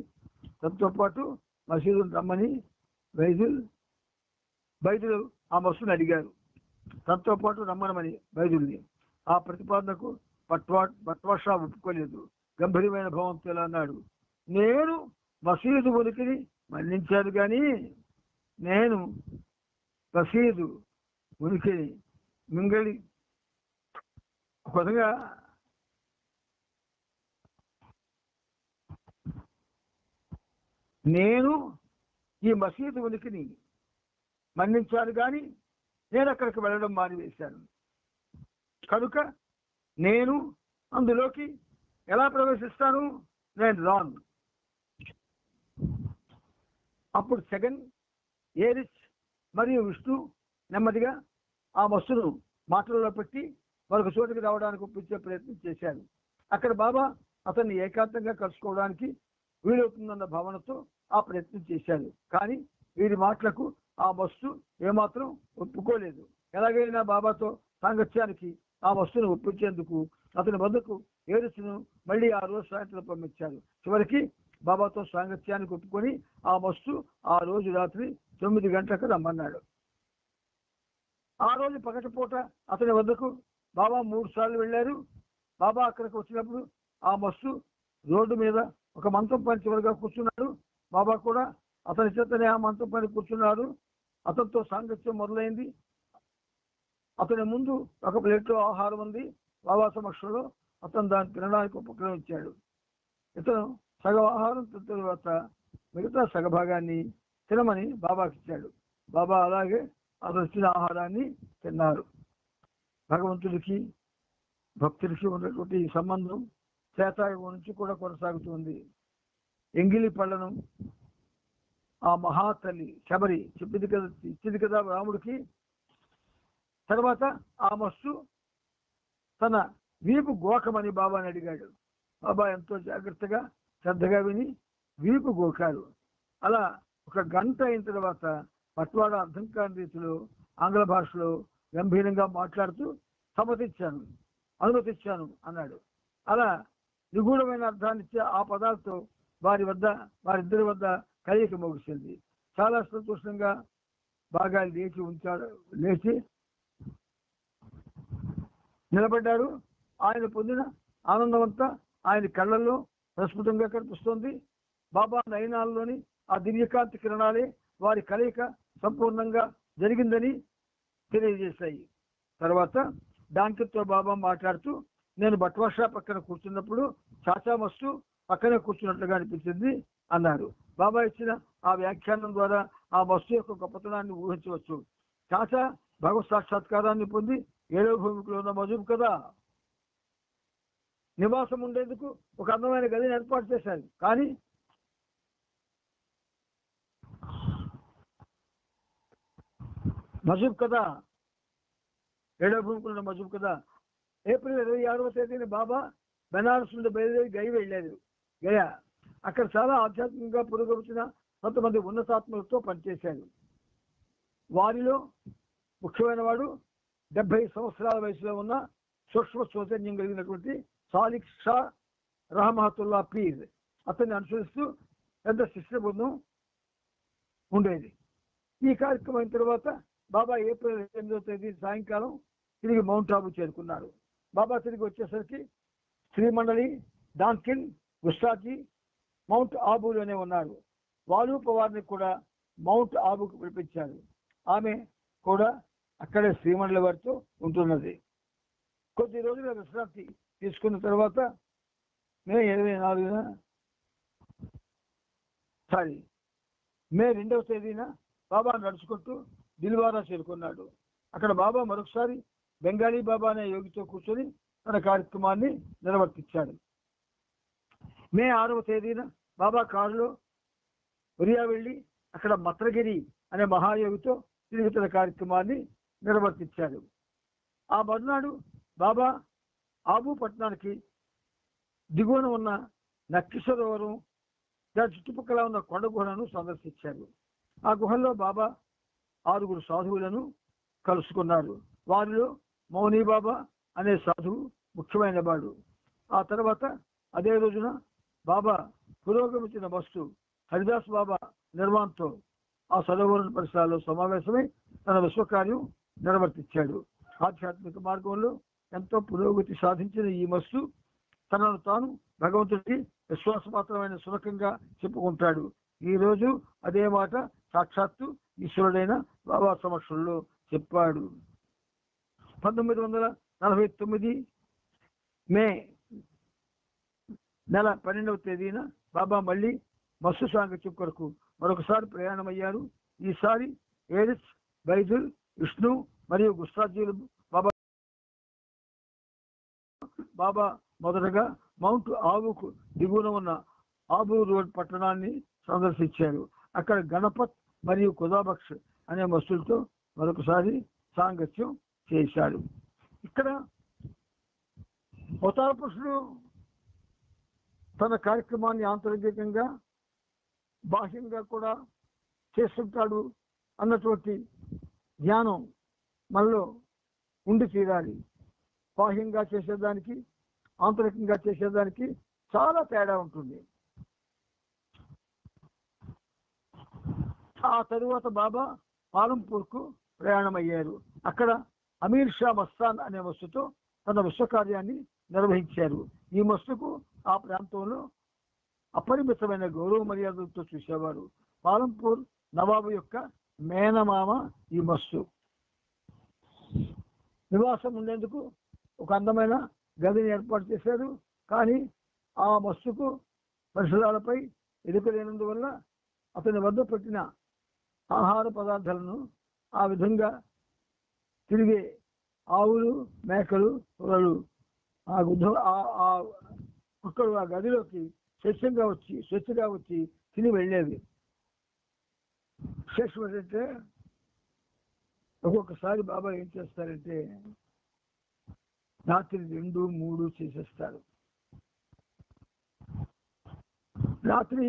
C: దాంతో పాటు మసీదును రమ్మని బైదులు ఆ వస్తువుని అడిగారు. దాంతో పాటు రమ్మనమని బైదుల్ని. ఆ ప్రతిపాదనకు పట్వాషా ఒప్పుకోలేదు. గంభీరమైన భావంతో ఇలా అన్నాడు, నేను మసీదు ఉనికిని మన్నించాను కానీ నేను మసీదు ఉనికిని మింగళి కొద్దిగా నేను ఈ మసీదు ఉనికిని మన్నించాను కానీ నేను అక్కడికి వెళ్ళడం మానివేశాను. కనుక నేను అందులోకి ఎలా ప్రవేశిస్తాను? నేను రాను. అప్పుడు సెకండ్ ఏరిచ్ మరియు విష్ణు నెమ్మదిగా ఆ వస్తువును మాటలలో పెట్టి మరొక చోటుకి రావడానికి ఒప్పించే ప్రయత్నం చేశారు. అక్కడ బాబా అతన్ని ఏకాంతంగా కలుసుకోవడానికి వీలవుతుందన్న భావనతో ఆ ప్రయత్నం చేశారు. కానీ వీరి మాటలకు ఆ వస్తువు ఏమాత్రం ఒప్పుకోలేదు. ఎలాగైనా బాబాతో సాంగత్యానికి ఆ వస్తువును ఒప్పించేందుకు అతని వద్దకు ఏరుచును మళ్ళీ ఆ రోజు సాయంత్రం పంపించారు. చివరికి బాబాతో సాంగత్యానికి ఒప్పుకొని ఆ వస్తువు ఆ రోజు రాత్రి 9 గంటలకు రమ్మన్నాడు. ఆ రోజు పగటిపూట అతని వద్దకు బాబా 3 సార్లు వెళ్ళారు. బాబా అక్కడికి వచ్చినప్పుడు ఆ వస్తువు రోడ్డు మీద ఒక మంచం పైన చివరిగా కూర్చున్నాడు. బాబా కూడా అతని చేతనే ఆ మంచం పైన కూర్చున్నాడు. అతనితో సాంగత్యం మొదలైంది. అతని ముందు ఒక ప్లేట్లో ఆహారం ఉంది. బాబా సమక్షంలో అతను దాన్ని తినడానికి ఉపక్రమించాడు. ఇతను సగ ఆహారం తిన్న తర్వాత మిగతా సగభాగాన్ని తినమని బాబాకి ఇచ్చాడు. బాబా అలాగే అతను ఇచ్చిన ఆహారాన్ని తిన్నారు. భగవంతుడికి భక్తుడికి ఉన్నటువంటి సంబంధం త్రేతాయుగం నుంచి కూడా కొనసాగుతుంది. ఎంగిలి పళ్ళను ఆ మహాతల్లి శబరి ఇచ్చింది కదా రాముడికి. తర్వాత ఆ మస్సు తన వీపు గోకమని బాబాని అడిగాడు. బాబా ఎంతో జాగ్రత్తగా శ్రద్ధగా విని వీపు గోకారు. అలా 1 గంట అయిన తర్వాత పట్వాడ అర్థం కాని రీతిలో ఆంగ్ల భాషలో గంభీరంగా మాట్లాడుతూ అనుమతిచ్చాను అన్నాడు. అలా నిగూఢమైన అర్థాన్ని ఇచ్చే ఆ పదాలతో వారిద్దరి వద్ద కలయిక ముగిసింది. చాలా సంతోషంగా బాగా లేచి నిలబడ్డాడు. ఆయన పొందిన ఆనందమంతా ఆయన కళ్ళల్లో ప్రస్ఫుటంగా కనిపిస్తోంది. బాబా నయనాల్లోని ఆ దివ్యకాంతి కిరణాలే వారి కలయిక సంపూర్ణంగా జరిగిందని తెలియజేశాయి. తర్వాత డాంకితో బాబా మాట్లాడుతూ, నేను బట్వాషా పక్కన కూర్చున్నప్పుడు చాచా మస్తు పక్కనే కూర్చున్నట్లుగా అనిపించింది అన్నారు. బాబా ఇచ్చిన ఆ వ్యాఖ్యానం ద్వారా ఆ వస్తు యొక్క గొప్పతనాన్ని ఊహించవచ్చు. చాచా భగవత్ సాక్షాత్కారాన్ని పొంది ఏడవ భూమికలో ఉన్న మజూబ్ కదా నివాసం ఉండేందుకు ఒక అందమైన గదిని ఏర్పాటు చేశారు. కానీ మజూబ్ కదా ఏడవ భూమికలో ఉన్న మజూబ్ కదా ఏప్రిల్ 26వ తేదీన బాబా బెనారస్ నుండి బయలుదేరి గయ వెళ్ళారు. గయా అక్కడ చాలా ఆధ్యాత్మికంగా పురోగమించిన కొంతమంది ఉన్నతాత్మలతో పనిచేశారు. వారిలో ముఖ్యమైన వాడు 70 సంవత్సరాల వయసులో ఉన్న సూక్ష్మ చైతన్యం కలిగినటువంటి సాలిక్ షా రహమతుల్లా పీర్. అతన్ని అనుసరిస్తూ పెద్ద శిష్య బృందం ఉండేది. ఈ కార్యక్రమం అయిన తర్వాత బాబా ఏప్రిల్ 8వ తేదీ సాయంకాలం తిరిగి మౌంట్ ఆబు చేరుకున్నారు. బాబా తిరిగి వచ్చేసరికి శ్రీమండలి, డాన్కిన్, గుస్టాజీ మౌంట్ ఆబులోనే ఉన్నారు. వాలూప వారిని కూడా మౌంట్ ఆబుకు పిలిపించారు. ఆమె కూడా అక్కడే శ్రీమండలి వారితో ఉంటున్నది. కొద్ది రోజుల విశ్రాంతి తీసుకున్న తర్వాత మే 2వ తేదీన బాబా నడుచుకుంటూ దిల్వారా చేరుకున్నాడు. అక్కడ బాబా మరొకసారి బెంగాలీ బాబా అనే యోగితో కూర్చొని తన కార్యక్రమాన్ని నిర్వర్తించాడు. మే 6వ తేదీన బాబా కారులో ఒరియా వెళ్ళి అక్కడ మత్రగిరి అనే మహాయోగితో తిరిగి తన కార్యక్రమాన్ని నిర్వర్తించాడు. ఆ మరునాడు బాబా ఆబు పట్టణానికి దిగువన ఉన్న నక్కి సరోవరం దాని చుట్టుపక్కల ఉన్న కొండ గుహలను సందర్శించారు. ఆ గుహల్లో బాబా 6 సాధువులను కలుసుకున్నారు. వారిలో మౌనీ బాబా అనే సాధువు ముఖ్యమైన వాడు. ఆ తర్వాత అదే రోజున బాబా పురోగమించిన బస్సు హరిదాస్ బాబా నిర్మాణంతో ఆ సరోవరం పరిసరాల్లో సమావేశమై తన విశ్వకార్యం నిర్వర్తించాడు. ఆధ్యాత్మిక మార్గంలో ఎంతో పురోగతి సాధించిన ఈ మస్తు తనను తాను భగవంతుడికి విశ్వాసపాత్రమైన సులకంగా చెప్పుకుంటాడు. ఈ రోజు అదే మాట సాక్షాత్తు ఈశ్వరుడైన బాబా సమక్షంలో చెప్పాడు. 1949 మే నెల 12వ తేదీన బాబా మళ్ళీ మస్తు సాంగత్యం కొరకు మరొకసారి ప్రయాణమయ్యారు. ఈసారి ఏరిస్, బైజుల్, విష్ణు మరియు గుస్టాజీలు బాబా మొదటగా మౌంట్ ఆబుకు దిగువన ఉన్న ఆబు రోడ్ పట్టణాన్ని సందర్శించారు. అక్కడ గణపత్ మరియు ఖుదాబక్ష్ అనే మస్తులతో మరొకసారి సాంగత్యం చేశాడు. ఇక్కడ అవతార పురుషుడు తన కార్యక్రమాన్ని ఆంతరికంగా బాహ్యంగా కూడా చేస్తుంటాడు అన్నటువంటి జ్ఞానం మనలో ఉండి తీరాలి. బాహ్యంగా చేసేదానికి ఆంతరికంగా చేసేదానికి చాలా తేడా ఉంటుంది. ఆ తరువాత బాబా పాలంపూర్కు ప్రయాణమయ్యారు. అక్కడ అమీర్ షా మస్తాన్ అనే మస్తుతో తన విశ్వకార్యాన్ని నిర్వహించారు. ఈ మస్తుకు ఆ ప్రాంతంలో అపరిమితమైన గౌరవ మర్యాదలతో చూసేవారు. పాలంపూర్ నవాబు యొక్క మేనమామ ఈ మస్తు. నివాసం ఉండేందుకు ఒక అందమైన గదిని ఏర్పాటు చేశారు. కానీ ఆ మస్తుకు పరిసరాలపై ఎదుకలేనందువల్ల అతని వద్ద పెట్టిన ఆహార పదార్థాలను ఆ విధంగా తిరిగే ఆవులు, మేకలు, పొరలు కుక్కలు ఆ గదిలోకి స్వేచ్ఛగా వచ్చి తిని వెళ్ళేవి. విశేషం ఏంటంటే ఒక్కొక్కసారి బాబా ఏం చేస్తారంటే రాత్రి 2, 3 చేసేస్తారు. రాత్రి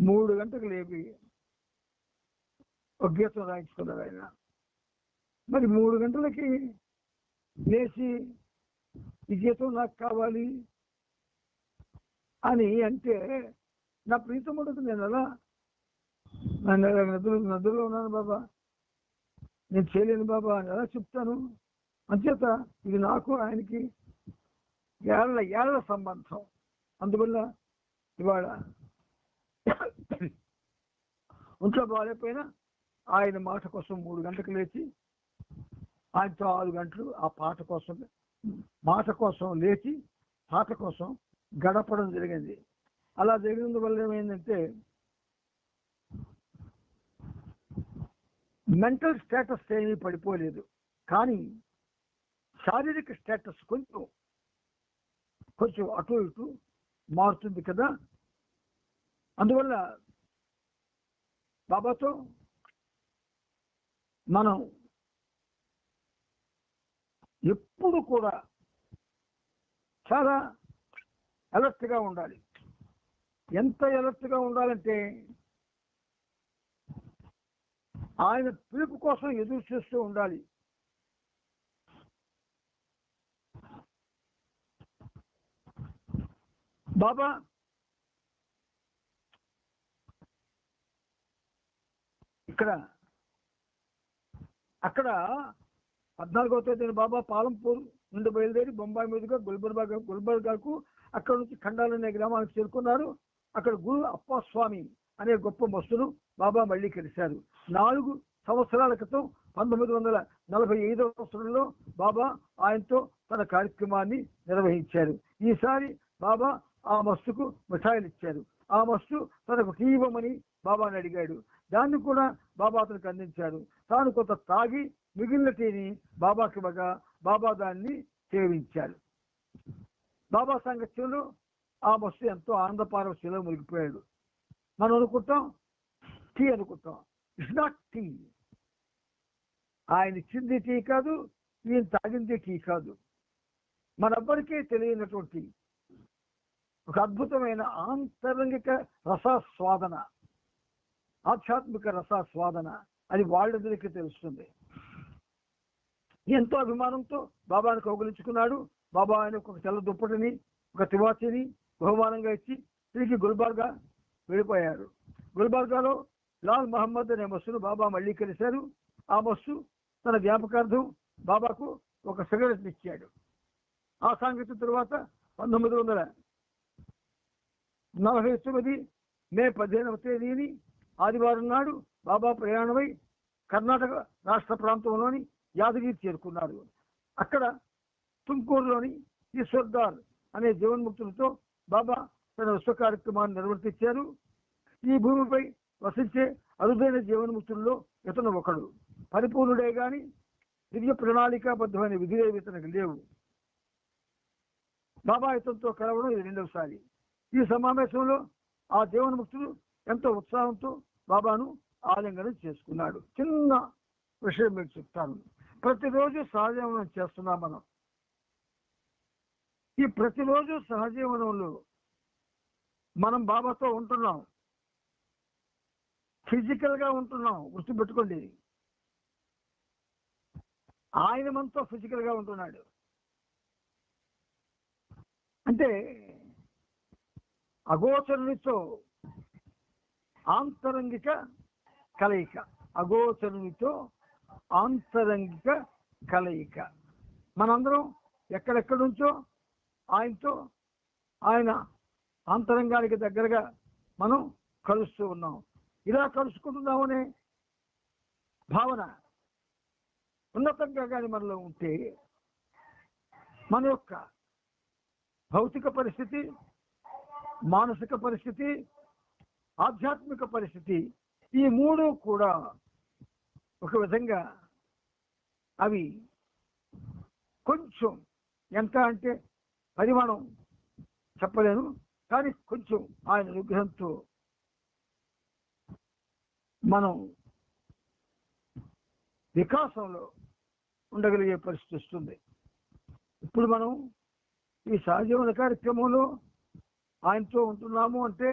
C: 3 గంటలకు లేపి ఒక గీతం రాయించుకున్నారు ఆయన. మరి 3 గంటలకి లేచి ఈ గీతం నాకు కావాలి అని అంటే నా ప్రీతముడికి నేను ఎలా నదులో ఉన్నాను బాబా, నేను చేయలేను బాబా అని ఎలా చెప్తాను? అంచేత ఇది నాకు ఆయనకి ఏళ్ల సంబంధం. అందువల్ల ఇవాళ ఒంట్లో బాగాలేకపోయినా ఆయన మాట కోసం 3 గంటలకు లేచి ఆయనతో 6 గంటలు ఆ మాట కోసం లేచి పాట కోసం గడపడం జరిగింది. అలా జరిగినందువల్ల ఏమైందంటే మెంటల్ స్టేటస్ ఏమీ పడిపోలేదు, కానీ శారీరక స్టేటస్ కొంచెం అటు ఇటు మారుతుంది కదా. అందువల్ల బాబాతో మనం ఎప్పుడు కూడా చాలా అలర్ట్గా ఉండాలి. ఎంత అలర్ట్గా ఉండాలంటే ఆయన పిలుపు కోసం ఎదురు చూస్తూ ఉండాలి. బాబా అక్కడ 14వ తేదీన బాబా పాలంపూర్ నుండి బయలుదేరి బొంబాయి మీదుగా గుల్బర్గాకు, అక్కడ నుంచి ఖండాలు అనే గ్రామానికి చేరుకున్నారు. అక్కడ గురు అప్పస్వామి అనే గొప్ప మస్తును బాబా మళ్ళీ కలిశారు. 4 సంవత్సరాల క్రితం 1945వ సంవత్సరంలో బాబా ఆయనతో తన కార్యక్రమాన్ని నిర్వహించారు. ఈసారి బాబా ఆ మస్తుకు మిఠాయిలు ఇచ్చారు. ఆ మస్తు తనకు టీ ఇవ్వమని బాబాని అడిగాడు. దాన్ని కూడా బాబా అతనికి అందించాడు. తాను కొంత తాగి మిగిలిన టీని బాబాకి ఇవ్వగా బాబా దాన్ని సేవించారు. బాబా సాంగత్యంలో ఆ మస్తు ఎంతో ఆనందపారవశంలో మునిగిపోయాడు. మనం అనుకుంటాం టీ అనుకుంటాం. It's not tea. ఆయన ఇచ్చింది టీ కాదు, ఈయన తాగింది టీ కాదు. మనందరికీ తెలియనటువంటి ఒక అద్భుతమైన ఆంతరంగిక రసాస్వాదన, ఆధ్యాత్మిక రసాస్వాదన అది వాళ్ళందరికీ తెలుస్తుంది. ఎంతో అభిమానంతో బాబాను కౌగిలించుకున్నాడు. బాబా ఆయన ఒక తెల్ల దుప్పటిని, ఒక తివాచీని బహుమానంగా ఇచ్చి తిరిగి గుల్బర్గా వెళ్ళిపోయారు. గుల్బర్గాలో లాల్ మహమ్మద్ అనే మస్సును బాబా మళ్ళీ కలిశారు. ఆ మస్సు తన జ్ఞాపకార్థం బాబాకు ఒక సిగరెట్ ఇచ్చాడు. ఆ సంగతి తరువాత 1949 మే 15వ తేదీని ఆదివారం నాడు బాబా ప్రయాణమై కర్ణాటక రాష్ట్ర ప్రాంతంలోని యాదగిరి చేరుకున్నారు. అక్కడ తుమ్కూరులోని ఈశ్వర్దార్ అనే జీవన్ముక్తులతో బాబా తన విశ్వ కార్యక్రమాన్ని నిర్వర్తించారు. ఈ భూమిపై వసించే అరుదైన జీవన్ముక్తుల్లో ఇతను ఒకడు. పరిపూర్ణుడే గాని దివ్య ప్రణాళికాబద్ధమైన విధులేవి ఇతనికి లేవు. బాబా ఇతనితో కలవడం ఇది 2వసారి. ఈ సమావేశంలో ఆ జీవన్ముక్తుడు ఎంతో ఉత్సాహంతో బాబాను ఆలింగనం చేసుకున్నాడు. చిన్న విషయం మీకు చెప్తాను. ప్రతిరోజు సహజీవనం చేస్తున్నాం మనం. ఈ ప్రతిరోజు సహజీవనంలో మనం బాబాతో ఉంటున్నాం, ఫిజికల్ గా ఉంటున్నాం. గుర్తుపెట్టుకోండి, ఆయన మనతో ఫిజికల్ గా ఉంటున్నాడు. అంటే అగోచరునితో ఆంతరంగిక కలయిక, అగోచరునితో ఆంతరంగిక కలయిక. మనందరం ఎక్కడెక్కడి నుంచో ఆయనతో, ఆయన ఆంతరంగానికి దగ్గరగా మనం కలుస్తూ ఉన్నాం. ఇలా కలుసుకుంటున్నామనే భావన ఉన్నతంగా కానీ మనలో ఉంటే మన యొక్క భౌతిక పరిస్థితి, మానసిక పరిస్థితి, ఆధ్యాత్మిక పరిస్థితి ఈ 3 కూడా ఒక విధంగా అవి కొంచెం, ఎంత అంటే పరిమాణం చెప్పలేను, కానీ కొంచెం ఆయన అనుగ్రహంతో మనం వికాసంలో ఉండగలిగే పరిస్థితి వస్తుంది. ఇప్పుడు మనం ఈ సహజీవన కార్యక్రమంలో ఆయనతో ఉంటున్నాము అంటే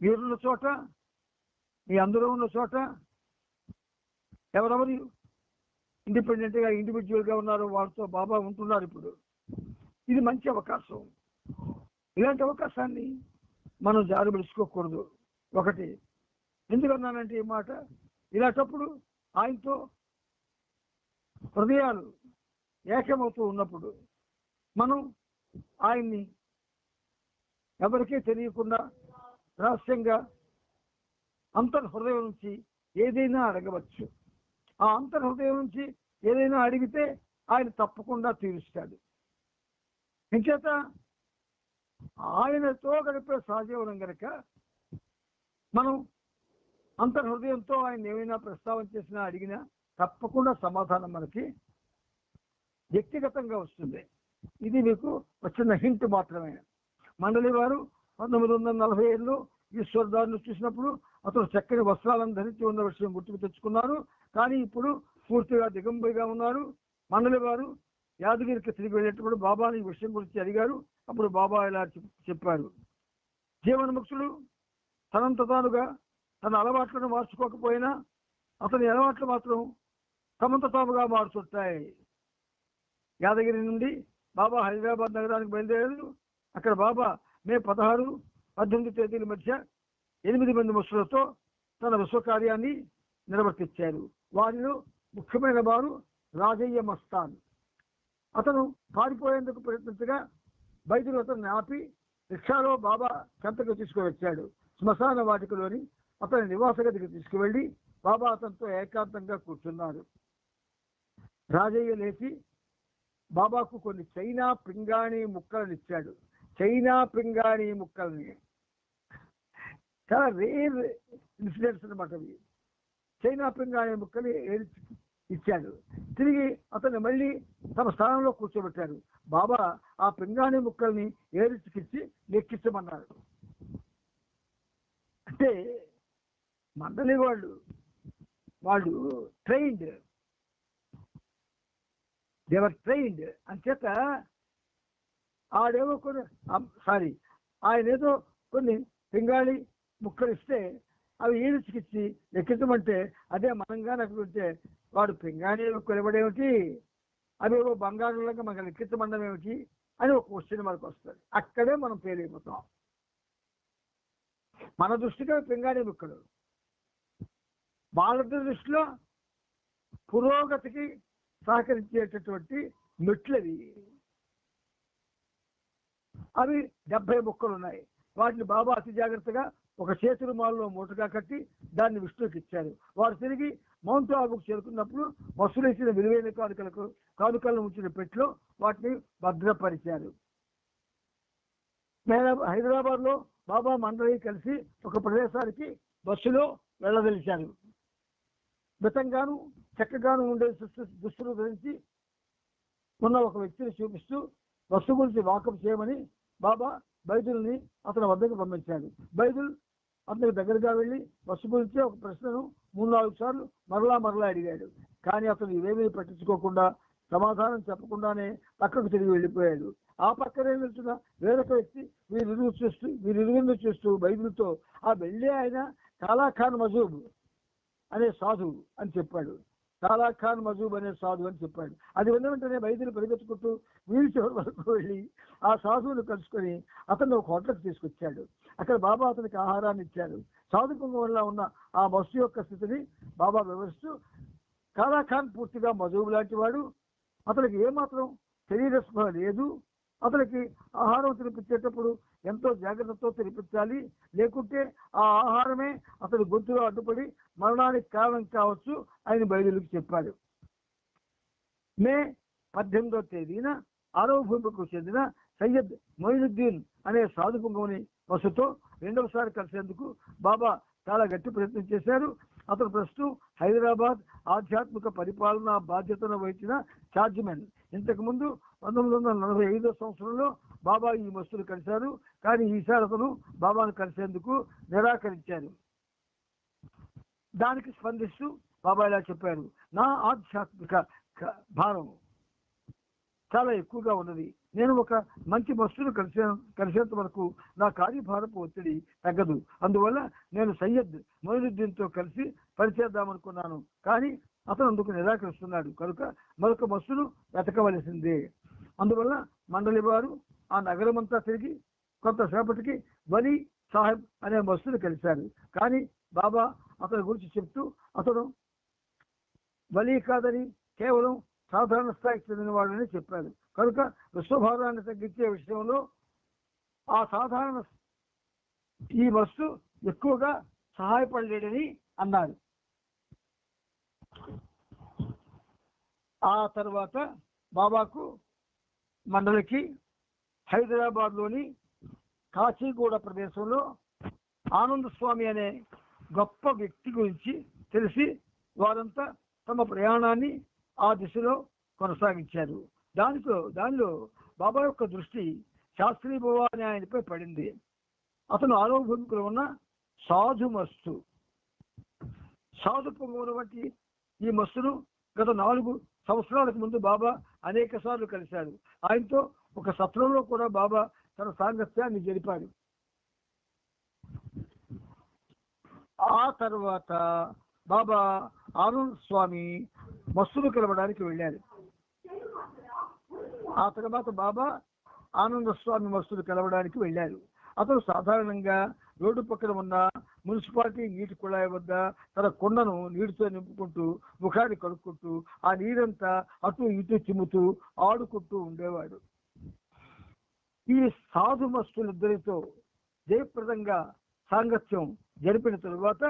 C: మీరున్న చోట, మీ అందరూ ఉన్న చోట ఎవరెవరు ఇండిపెండెంట్గా ఇండివిజువల్గా ఉన్నారో వాళ్ళతో బాబా ఉంటున్నారు. ఇప్పుడు ఇది మంచి అవకాశం. ఇలాంటి అవకాశాన్ని మనం జారుబెలుచుకోకూడదు. ఒకటి, ఎందుకన్నానంటే ఈ మాట, ఇలాంటప్పుడు ఆయనతో హృదయాలు ఏకమవుతూ ఉన్నప్పుడు మనం ఆయన్ని ఎవరికీ తెలియకుండా రహస్యంగా అంతర్హృదయం నుంచి ఏదైనా అడగవచ్చు. ఆ అంతర్హృదయం నుంచి ఏదైనా అడిగితే ఆయన తప్పకుండా తీరుస్తాడు. ఇంచేత ఆయనతో గడిపే సహజీవనం కనుక మనం అంతర్హృదయంతో ఆయన ఏమైనా ప్రస్తావన చేసినా అడిగినా తప్పకుండా సమాధానం మనకి వ్యక్తిగతంగా వస్తుంది. ఇది మీకు వచ్చిన హింట్ మాత్రమే. మండలి వారు 1947లో ఈశ్వర్దారుని చూసినప్పుడు అతను చక్కని వస్త్రాలను ధరించి ఉన్న విషయం గుర్తుకు తెచ్చుకున్నారు. కానీ ఇప్పుడు పూర్తిగా దిగంబరిగా ఉన్నారు. మండలి వారు యాదగిరికి తిరిగి వెళ్ళేటప్పుడు బాబాని ఈ విషయం గురించి అడిగారు. అప్పుడు బాబా ఇలా చెప్పారు, జీవన్ముక్తుడు తనంత తానుగా తన అలవాట్లను మార్చుకోకపోయినా అతని అలవాట్లు మాత్రం తమంత తాముగా మారుతుంటాయి. యాదగిరి నుండి బాబా హైదరాబాద్ నగరానికి బయలుదేరారు. అక్కడ బాబా మే 16, 18 తేదీల మధ్య 8 మంది ముస్లింలతో తన విశ్వకార్యాన్ని నిర్వర్తించారు. వారిలో ముఖ్యమైన వారు రాజయ్య మస్తాన్. అతను పారిపోయేందుకు ప్రయత్నించగా బైదులు అతన్ని ఆపి రిక్షాలో బాబా చెంతకు తీసుకువచ్చాడు. శ్మశాన వాటికలోని అతని నివాస గదికి తీసుకువెళ్ళి బాబా అతనితో ఏకాంతంగా కూర్చున్నారు. రాజయ్య లేచి బాబాకు కొన్ని చైనా పింగాణి ముక్కలను ఇచ్చాడు. చైనా పింగాణి ముక్కల్ని, చాలా రేర్ ఇన్సిడెంట్స్ అనమాట అవి. చైనా పింగాణి ముక్కలు ఇచ్చాడు. తిరిగి అతన్ని మళ్ళీ తమ స్థానంలో కూర్చోబెట్టారు. బాబా ఆ పింగాణి ముక్కల్ని ఏరిచికిచ్చి లెక్కించమన్నారు. అంటే మండలి వాళ్ళు ట్రైన్డ్, దేవర్ ట్రైన్డ్. అంచేత ఆడేమో ఆయన ఏదో కొన్ని పింగాళి ముక్కలు ఇస్తే అవి ఈడ్చికిచ్చి లెక్కించమంటే అదే మనంగా అనుకుంటే వాడు పింగాణి ముక్కలు ఇవ్వడేమిటి, అవి ఏవో బంగారులాగా మనకు లెక్కించమండం ఏమిటి అని ఒక క్వశ్చన్ మనకు వస్తుంది. అక్కడే మనం ఫెయిల్ అయిపోతాం. మన దృష్టిగా పింగాణి ముక్కలు, వాళ్ళ దృష్టిలో పురోగతికి సహకరించేటటువంటి మెట్లవి. అవి 70 ముక్కలు ఉన్నాయి. వాటిని బాబా అతి జాగ్రత్తగా ఒక చేతి రుమాల్లో మూటగా కట్టి దాన్ని విష్ణువుకి ఇచ్చారు. వారు తిరిగి మౌంట్ ఆబుకు చేరుకున్నప్పుడు వసూలు ఇచ్చిన విలువైన కానుకలను ఉంచిన పెట్టిలో వాటిని భద్రపరిచారు. హైదరాబాద్ లో బాబా మండలి కలిసి ఒక ప్రదేశానికి బస్సులో వెళ్ళదలిచారు. మితంగాను చక్కగాను ఉండే దుస్తులు ధరించి ఉన్న ఒక వ్యక్తిని చూపిస్తూ బస్సు గురించి వాకప్ చేయమని బాబా బైదుల్ని అతని వద్దకు పంపించాడు. బైదుల్ అతనికి దగ్గరగా వెళ్ళి బస్సు గురించి ఒక ప్రశ్నను 3-4 సార్లు మరలా అడిగాడు. కానీ అతను ఇవేమీ పట్టించుకోకుండా సమాధానం చెప్పకుండానే పక్కకు తిరిగి వెళ్ళిపోయాడు. ఆ పక్కనే వెళ్తున్న వేరొక వ్యక్తి వీరిరువురిని చూస్తూ బైదుల్తో ఆ వెళ్ళే ఆయన కాలాఖాన్ మజూబ్ అనే సాధువు అని చెప్పాడు. కాలాఖాన్ మజూబ్ అనే సాధువు అని చెప్పాడు. అది విన్న వెంటనే బైదులు పరిగెత్తుకుంటూ వీరి చివరి వరకు వెళ్ళి ఆ సాధువును కలుసుకొని అతన్ని ఒక హోటల్కి తీసుకొచ్చాడు. అక్కడ బాబా అతనికి ఆహారాన్ని ఇచ్చాడు. సాధుకుంగం వల్ల ఉన్న ఆ బస్సు యొక్క స్థితిని బాబా వివరిస్తూ, కాలాఖాన్ పూర్తిగా మజూబ్ లాంటి వాడు, అతనికి ఏమాత్రం శరీర స్పృహ లేదు, అతనికి ఆహారం తినిపించేటప్పుడు ఎంతో జాగ్రత్తతో తినిపించాలి, లేకుంటే ఆ ఆహారమే అతని గొంతులో అడ్డుపడి మరణానికి కారణం కావచ్చు అని బైదులకు చెప్పాడు. మే 18వ తేదీన ఆరోభూమికు చెందిన సయ్యద్ మొయినుద్దీన్ అనే సాధుపుంగవుని బస్సుతో రెండవసారి కలిసేందుకు బాబా చాలా గట్టి ప్రయత్నం చేశారు. అతను ప్రస్తుతం హైదరాబాద్ ఆధ్యాత్మిక పరిపాలనా బాధ్యతను వహించిన ఛార్జిమెన్. ఇంతకుముందు 1945వ సంవత్సరంలో బాబా ఈ బస్సులు కలిశారు. కానీ ఈసారి అతను బాబాను కలిసేందుకు నిరాకరించారు. దానికి స్పందిస్తూ బాబా ఇలా చెప్పారు, నా ఆధ్యాత్మిక భారం చాలా ఎక్కువగా ఉన్నది. నేను ఒక మంచి బస్సును కలిసేంత వరకు నా కార్యభారపు ఒత్తిడి తగ్గదు. అందువల్ల నేను సయ్యద్ మొయినుద్దీన్తో కలిసి పనిచేద్దామనుకున్నాను. కానీ అతను అందుకు నిరాకరిస్తున్నాడు. కనుక మరొక బస్సును వెతకవలసిందే. అందువల్ల మండలి వారు ఆ నగరం అంతా తిరిగి కొంతసేపటికి వలీ సాహెబ్ అనే బస్సును కలిశారు. కానీ బాబా అతని గురించి చెప్తూ అతను వలీ కాదని కేవలం సాధారణ స్థాయికి చెందినవాడని చెప్పారు. కనుక విశ్వభారాన్ని తగ్గించే విషయంలో ఆ సాధారణ ఈ బస్సు ఎక్కువగా సహాయపడలేడని అన్నారు. ఆ తర్వాత బాబాకు మండలికి హైదరాబాద్లోని కాచిగూడ ప్రదేశంలో ఆనంద స్వామి అనే గొప్ప వ్యక్తి గురించి తెలిసి వారంతా తమ ప్రయాణాన్ని ఆ దిశలో కొనసాగించారు. దానిలో బాబా యొక్క దృష్టి శాస్త్రీ బాబా అనే ఆయనపై పడింది. అతను ఆరోగ్యంలో ఉన్న సాధు పొంగవన వంటి ఈ మస్తును గత 4 సంవత్సరాలకు ముందు బాబా అనేక సార్లు కలిశారు. ఆయనతో ఒక సత్రంలో కూడా బాబా తన సాంగత్యాన్ని జరిపారు. ఆ తర్వాత బాబా ఆనంద్ స్వామి మస్తును కలవడానికి వెళ్ళారు. ఆ తర్వాత బాబా ఆనంద స్వామి మస్తును కలవడానికి వెళ్ళారు. అతను సాధారణంగా రోడ్డు పక్కన ఉన్న మున్సిపాలిటీ నీటి కుళాయి వద్ద తన కొండను నీటితో నింపుకుంటూ ముఖాన్ని కడుక్కుంటూ ఆ నీరంతా అటు ఇటు చిమ్ముతూ ఆడుకుంటూ ఉండేవాడు. ఈ సాధు మస్తులిద్దరితో జయప్రదంగా సాంగత్యం జరిపిన తరువాత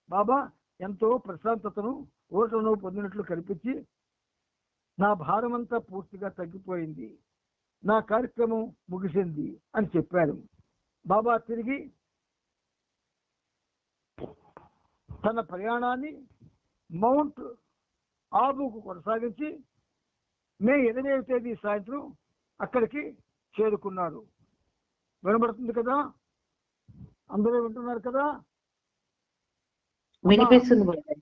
C: బాబా ఎంతో ప్రశాంతతను ఊరటను పొందినట్లు కనిపించి, నా భారమంతా పూర్తిగా తగ్గిపోయింది, నా కార్యక్రమం ముగిసింది అని చెప్పారు. బాబా తిరిగి తన ప్రయాణాన్ని మౌంట్ ఆబుకు కొనసాగించి మే 28వ తేదీ సాయంత్రం అక్కడికి చేరుకున్నారు. వినబడుతుంది కదా? అందరూ వింటున్నారు కదా?
B: వినిపిస్తుంది బాబాయ్.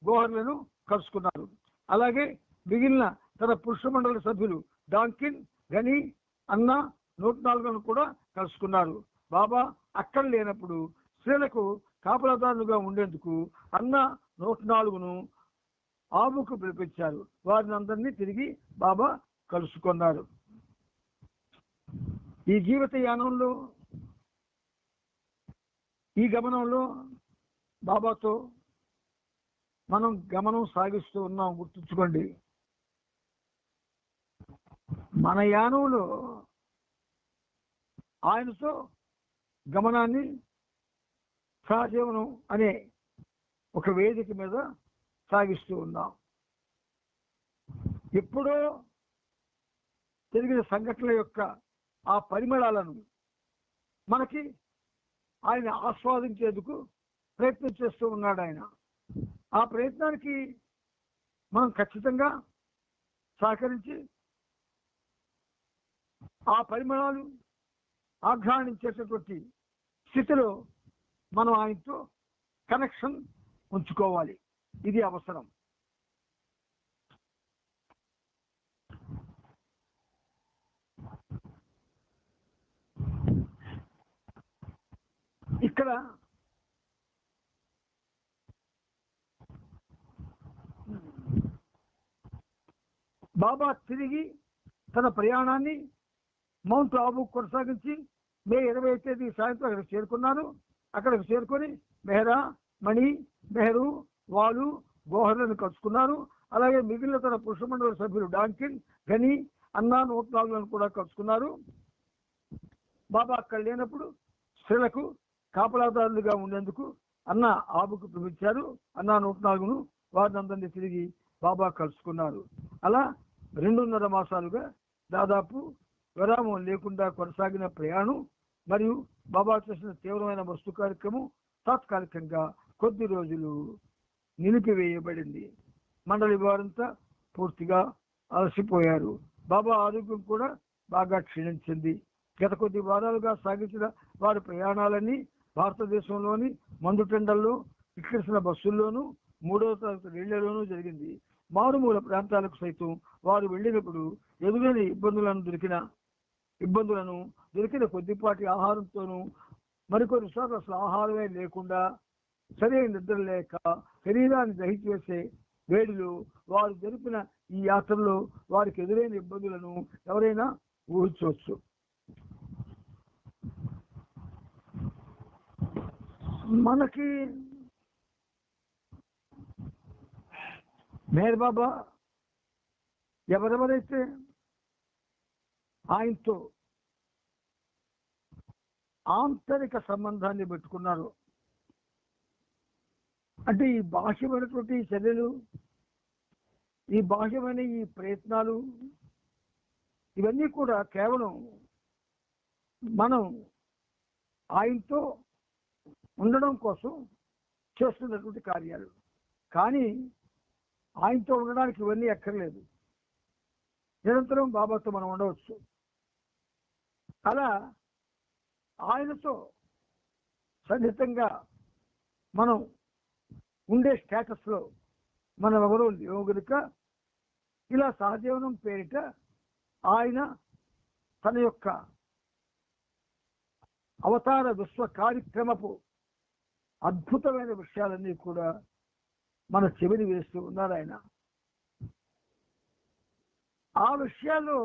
C: గోహర్లను కలుసుకున్నారు. అలాగే మిగిలిన తన పురుష మండలి సభ్యులు డాంకిన్, గని, అన్న 104లను కూడా కలుసుకున్నారు. బాబా అక్కడ లేనప్పుడు స్త్రీలకు కాపలాదారులుగా ఉండేందుకు అన్న 104ను ఆబుకు పిలిపించారు. వారిని అందరినీ తిరిగి బాబా కలుసుకున్నారు. ఈ జీవిత యానంలో, ఈ గమనంలో బాబాతో మనం గమనం సాగిస్తూ ఉన్నాం. గుర్తుంచుకోండి, మన యానంలో ఆయనతో గమనాన్ని సహజీవనం అనే ఒక వేదిక మీద సాగిస్తూ ఉన్నాం. ఎప్పుడో జరిగిన సంఘటనల యొక్క ఆ పరిమళాలను మనకి ఆయన ఆస్వాదించేందుకు ప్రయత్నం చేస్తూ ఉన్నాడు. ఆయన ఆ ప్రయత్నానికి మనం ఖచ్చితంగా సహకరించి ఆ పరిమళాలు ఆఘ్రాణించేటటువంటి స్థితిలో మనం ఆయనతో కనెక్షన్ ఉంచుకోవాలి. ఇది అవసరం. ఇక్కడ బాబా తిరిగి తన ప్రయాణాన్ని మౌంట్ ఆబు కొనసాగించి మే 20వ తేదీ సాయంత్రం అక్కడికి చేరుకున్నారు. అక్కడికి చేరుకొని మెహరా, మణి, మెహరు, వాలు, గోహర్లను కలుసుకున్నారు. అలాగే మిగిలిన తన పురుష మండలి సభ్యులు డాంకిన్, గని, అన్నా 104లను కూడా కలుసుకున్నారు. బాబా అక్కడ లేనప్పుడు స్త్రీలకు కాపలాదారులుగా ఉండేందుకు అన్న ఆబుకు పిలిపించారు. అన్నా 104ను వారిని అందరినీ తిరిగి బాబా కలుసుకున్నారు. అలా 2.5 మాసాలుగా దాదాపు విరామం లేకుండా కొనసాగిన ప్రయాణం మరియు బాబా చేసిన తీవ్రమైన వస్తు కార్యక్రమం తాత్కాలికంగా కొద్ది రోజులు నిలిపివేయబడింది. మండలి వారంతా పూర్తిగా అలసిపోయారు. బాబా ఆరోగ్యం కూడా బాగా క్షీణించింది. గత కొద్ది వారాలుగా సాగించిన వారి ప్రయాణాలన్నీ భారతదేశంలోని మండుటెండల్లో, ఇక్కడిసిన బస్సుల్లోనూ, 3వ తరగతి రైళ్లలోనూ జరిగింది. మారుమూల ప్రాంతాలకు సైతం వారు వెళ్ళినప్పుడు ఎదురైన ఇబ్బందులను దొరికిన కొద్దిపాటి ఆహారంతోనూ, మరికొన్నిసార్లు అసలు ఆహారమే లేకుండా, సరైన నిద్ర లేక శరీరాన్ని దహించేసే వేడిలో వారు జరిపిన ఈ యాత్రలో వారికి ఎదురైన ఇబ్బందులను ఎవరైనా ఊహించవచ్చు. మనకి మేర్ బాబా ఎవరెవరైతే ఆయనతో ఆంతరిక సంబంధాన్ని పెట్టుకున్నారు, అంటే ఈ బాహ్యమైనటువంటి చర్యలు, ఈ బాహ్యమైన ఈ ప్రయత్నాలు, ఇవన్నీ కూడా కేవలం మనం ఆయనతో ఉండడం కోసం చేస్తున్నటువంటి కార్యాలు. కానీ ఆయనతో ఉండడానికి ఇవన్నీ ఎక్కర్లేదు. నిరంతరం బాబాతో మనం ఉండవచ్చు. అలా ఆయనతో సన్నిహితంగా మనం ఉండే స్టేటస్లో మనం ఎవరో లేవు కనుక ఇలా సహజీవనం పేరిట ఆయన తన యొక్క అవతార విశ్వ కార్యక్రమపు అద్భుతమైన విషయాలన్నీ కూడా మన చెవిని వేస్తూ ఉన్నారు ఆయన. ఆ విషయాల్లో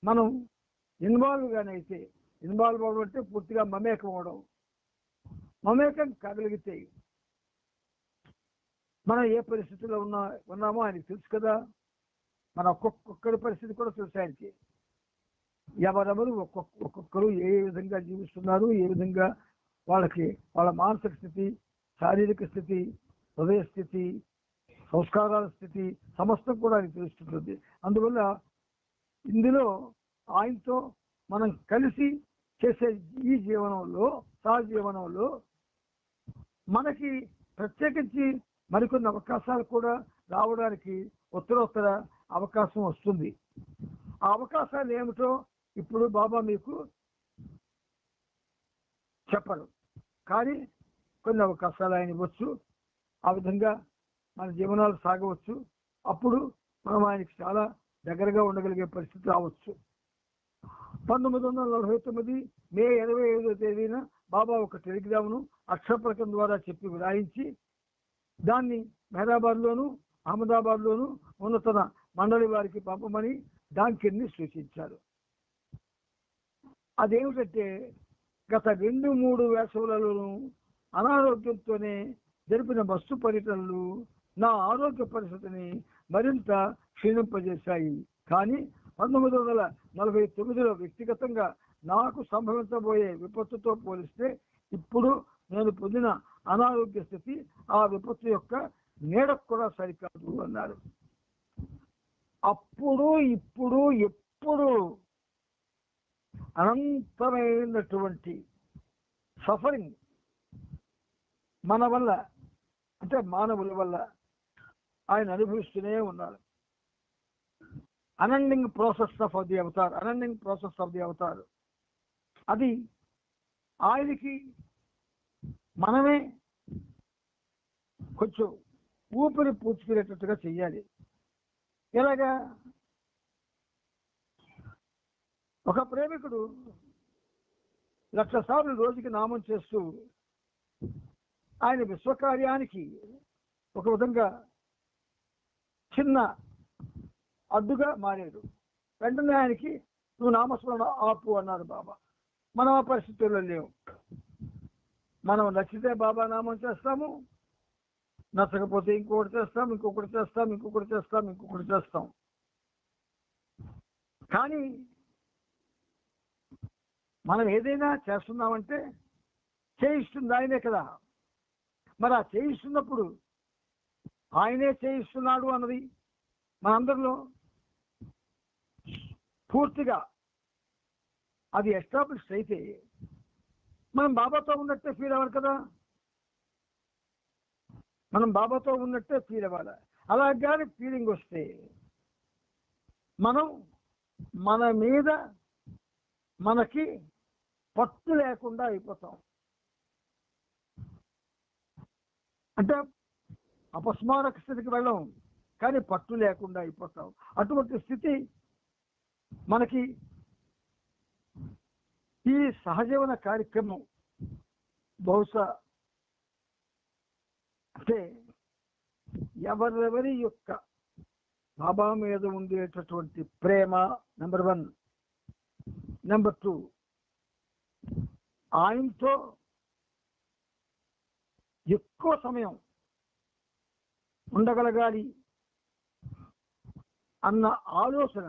C: మనం ఇన్వాల్వ్ అవ్వడం అంటే పూర్తిగా మమేకం అవడం. మమేకం కాగలిగితే మనం ఏ పరిస్థితిలో ఉన్నామో ఆయనకి తెలుసు కదా. మన ఒక్కొక్కరి పరిస్థితి కూడా తెలుసు ఆయనకి. ఎవరెవరు ఒక్కొక్కరు ఏ విధంగా జీవిస్తున్నారు, ఏ విధంగా వాళ్ళ మానసిక స్థితి, శారీరక స్థితి, హృదయ స్థితి, సంస్కారాల స్థితి సమస్తం కూడా ఆయనకు తెలుస్తుంది. అందువల్ల ఇందులో ఆయనతో మనం కలిసి చేసే ఈ జీవనంలో, సహజీవనంలో మనకి ప్రత్యేకించి మరికొన్ని అవకాశాలు కూడా రావడానికి ఉత్తరోత్తర అవకాశం వస్తుంది. ఆ అవకాశాలు ఏమిటో ఇప్పుడు బాబా మీకు చెప్పరు, కానీ కొన్ని అవకాశాలు ఆయన ఇవ్వచ్చు. ఆ విధంగా మన జీవనాలు సాగవచ్చు. అప్పుడు మనం ఆయనకి చాలా దగ్గరగా ఉండగలిగే పరిస్థితి రావచ్చు. 1949 మే 25వ తేదీన బాబా ఒక టెలిగ్రామ్ను అక్షరపలకం ద్వారా చెప్పి విరాయించి దాన్ని మెహరాబాద్లోను, అహ్మదాబాద్లోను ఉన్న తన మండలి వారికి పంపమని డాంకిర్ని సూచించారు. అదేమిటంటే, గత 2-3 వేసవులలోనూ అనారోగ్యంతోనే జరిపిన బస్సు పర్యటనలు నా ఆరోగ్య పరిస్థితిని మరింత క్షీణింపజేశాయి. కానీ 1949లో వ్యక్తిగతంగా నాకు సంభవించబోయే విపత్తుతో పోలిస్తే ఇప్పుడు నేను పొందిన అనారోగ్య స్థితి ఆ విపత్తు యొక్క నీడకు కూడా సరికాదు అన్నారు. అప్పుడు ఇప్పుడు ఎప్పుడు అనంతమైనటువంటి సఫరింగ్ మన వల్ల, అంటే మానవుల వల్ల ఆయన అనుభవిస్తూనే ఉన్నారు. Unending process of the Avatar. అది ఆయనకి మనమే కొంచెం ఊపిరి పూడ్చుకునేటట్టుగా చెయ్యాలి. ఎలాగా? ఒక ప్రేమికుడు 1,00,000 సార్లు రోజుకి నామం చేస్తూ ఆయన విశ్వకార్యానికి ఒక విధంగా చిన్న అడ్డుగా మారాడు. వెంటనే ఆయనకి నువ్వు నామస్మరణ ఆపు అన్నారు బాబా. మనం ఆ పరిస్థితుల్లో లేవు. మనం నచ్చితే బాబా నామం చేస్తాము, నచ్చకపోతే ఇంకొకటి చేస్తాం. కానీ మనం ఏదైనా చేస్తున్నామంటే చేయిస్తుంది ఆయనే కదా. మరి ఆ చేయిస్తున్నప్పుడు ఆయనే చేయిస్తున్నాడు అన్నది మనందరిలో పూర్తిగా అది ఎస్టాబ్లిష్ అయితే మనం బాబాతో ఉన్నట్టే ఫీల్ అవ్వాలి కదా. మనం బాబాతో ఉన్నట్టే ఫీల్ అవ్వాలి. అలాగే ఫీలింగ్ వస్తే మనం మన మీద మనకి పట్టు లేకుండా అయిపోతాం. అంటే అపస్మారక స్థితికి వెళ్ళం, కానీ పట్టు లేకుండా అయిపోతాం. అటువంటి స్థితి మనకి ఈ సహజీవన కార్యక్రమం బహుశా అంటే ఎవరెవరి యొక్క బాబా మీద ఉండేటటువంటి ప్రేమ నెంబర్ 1, నెంబర్ 2 ఆయనతో ఎక్కువ సమయం ఉండగలగాలి అన్న ఆలోచన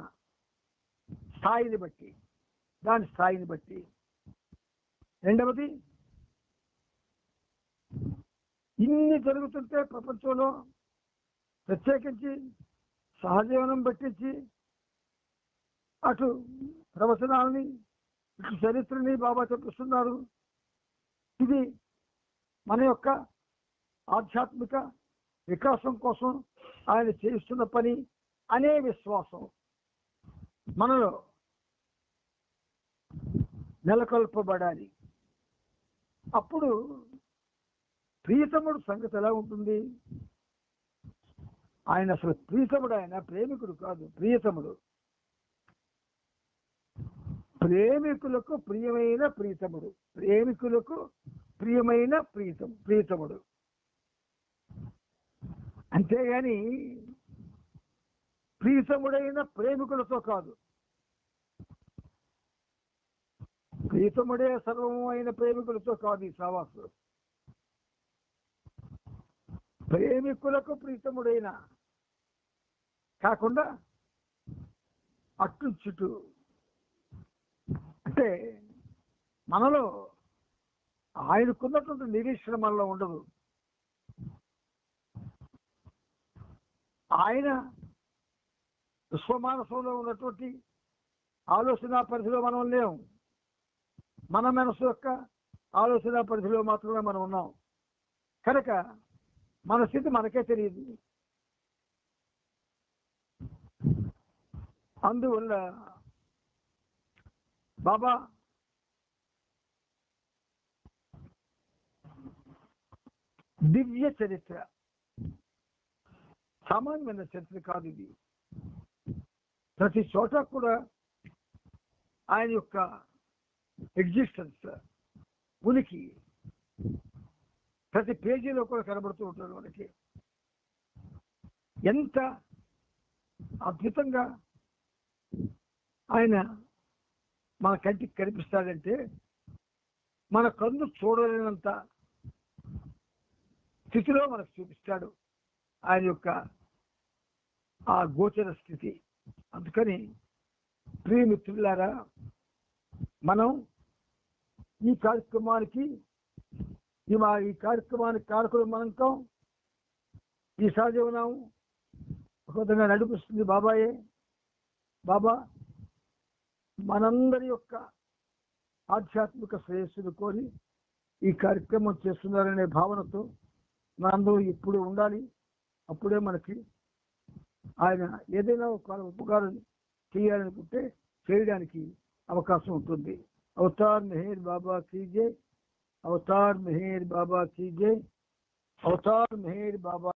C: స్థాయిని బట్టి, దాని స్థాయిని బట్టి. రెండవది, ఇన్ని జరుగుతుంటే ప్రపంచంలో ప్రత్యేకించి సహజీవనం పట్టించి అటు ప్రవచనాలని, ఇటు చరిత్రని బాబా చెప్పిస్తున్నారు. ఇది మన యొక్క ఆధ్యాత్మిక వికాసం కోసం ఆయన చేస్తున్న పని అనే విశ్వాసం మనలో నెలకొల్పబడాలి. అప్పుడు ప్రియతముడు సంగతి ఎలా ఉంటుంది? ఆయన అసలు ప్రియతముడు, ఆయన ప్రేమికుడు కాదు, ప్రియతముడు. ప్రేమికులకు ప్రియమైన ప్రీతముడు, ప్రేమికులకు ప్రియమైన ప్రీతముడు. అంతేగాని ప్రీతముడైన ప్రేమికులతో కాదు. ప్రీతముడే సర్వము అయిన ప్రేమికులతో కాదు ఈ సహవాసం. ప్రేమికులకు ప్రీతముడైన కాకుండా అటు చుట్టూ, అంటే మనలో ఆయనకున్నటువంటి నిరీక్షణ మనలో ఉండదు. ఆయన విశ్వమానసంలో ఉన్నటువంటి ఆలోచన పరిధిలో మనం లేము. మన మనసు యొక్క ఆలోచన పరిధిలో మాత్రమే మనం ఉన్నాం. కనుక మన స్థితి మనకే తెలియదు. అందువల్ల బాబా దివ్య చరిత్ర, సామాన్యమైన చరిత్ర కాదు ఇది. ప్రతి చోట కూడా ఆయన యొక్క ఎగ్జిస్టెన్స్, ఉనికి ప్రతి పేజీలో కూడా కనబడుతూ ఉంటారు మనకి. ఎంత అద్భుతంగా ఆయన మన కంటికి కనిపిస్తాడంటే, మన కన్ను చూడలేనంత స్థితిలో మనకు చూపిస్తాడు ఆయన యొక్క ఆ గోచర స్థితి. అందుకని ప్రియమిత్రులారా, మనం ఈ కార్యక్రమానికి కారకులు మనం కాం. ఈ సహజీవనం ఒక విధంగా నడిపిస్తుంది బాబాయే. బాబా మనందరి యొక్క ఆధ్యాత్మిక శ్రేయస్సును కోరి ఈ కార్యక్రమం చేస్తున్నారనే భావనతో మనందరూ ఇప్పుడు ఉండాలి. అప్పుడే మనకి ఆయన ఏదైనా ఒక ఉపకారం చేయాలనుకుంటే చేయడానికి అవకాశం ఉంటుంది. అవతార్ మెహర్ బాబా కీ జై, అవతార్ మెహర్ బాబా కీ జై, అవతార్ మెహర్ బాబా.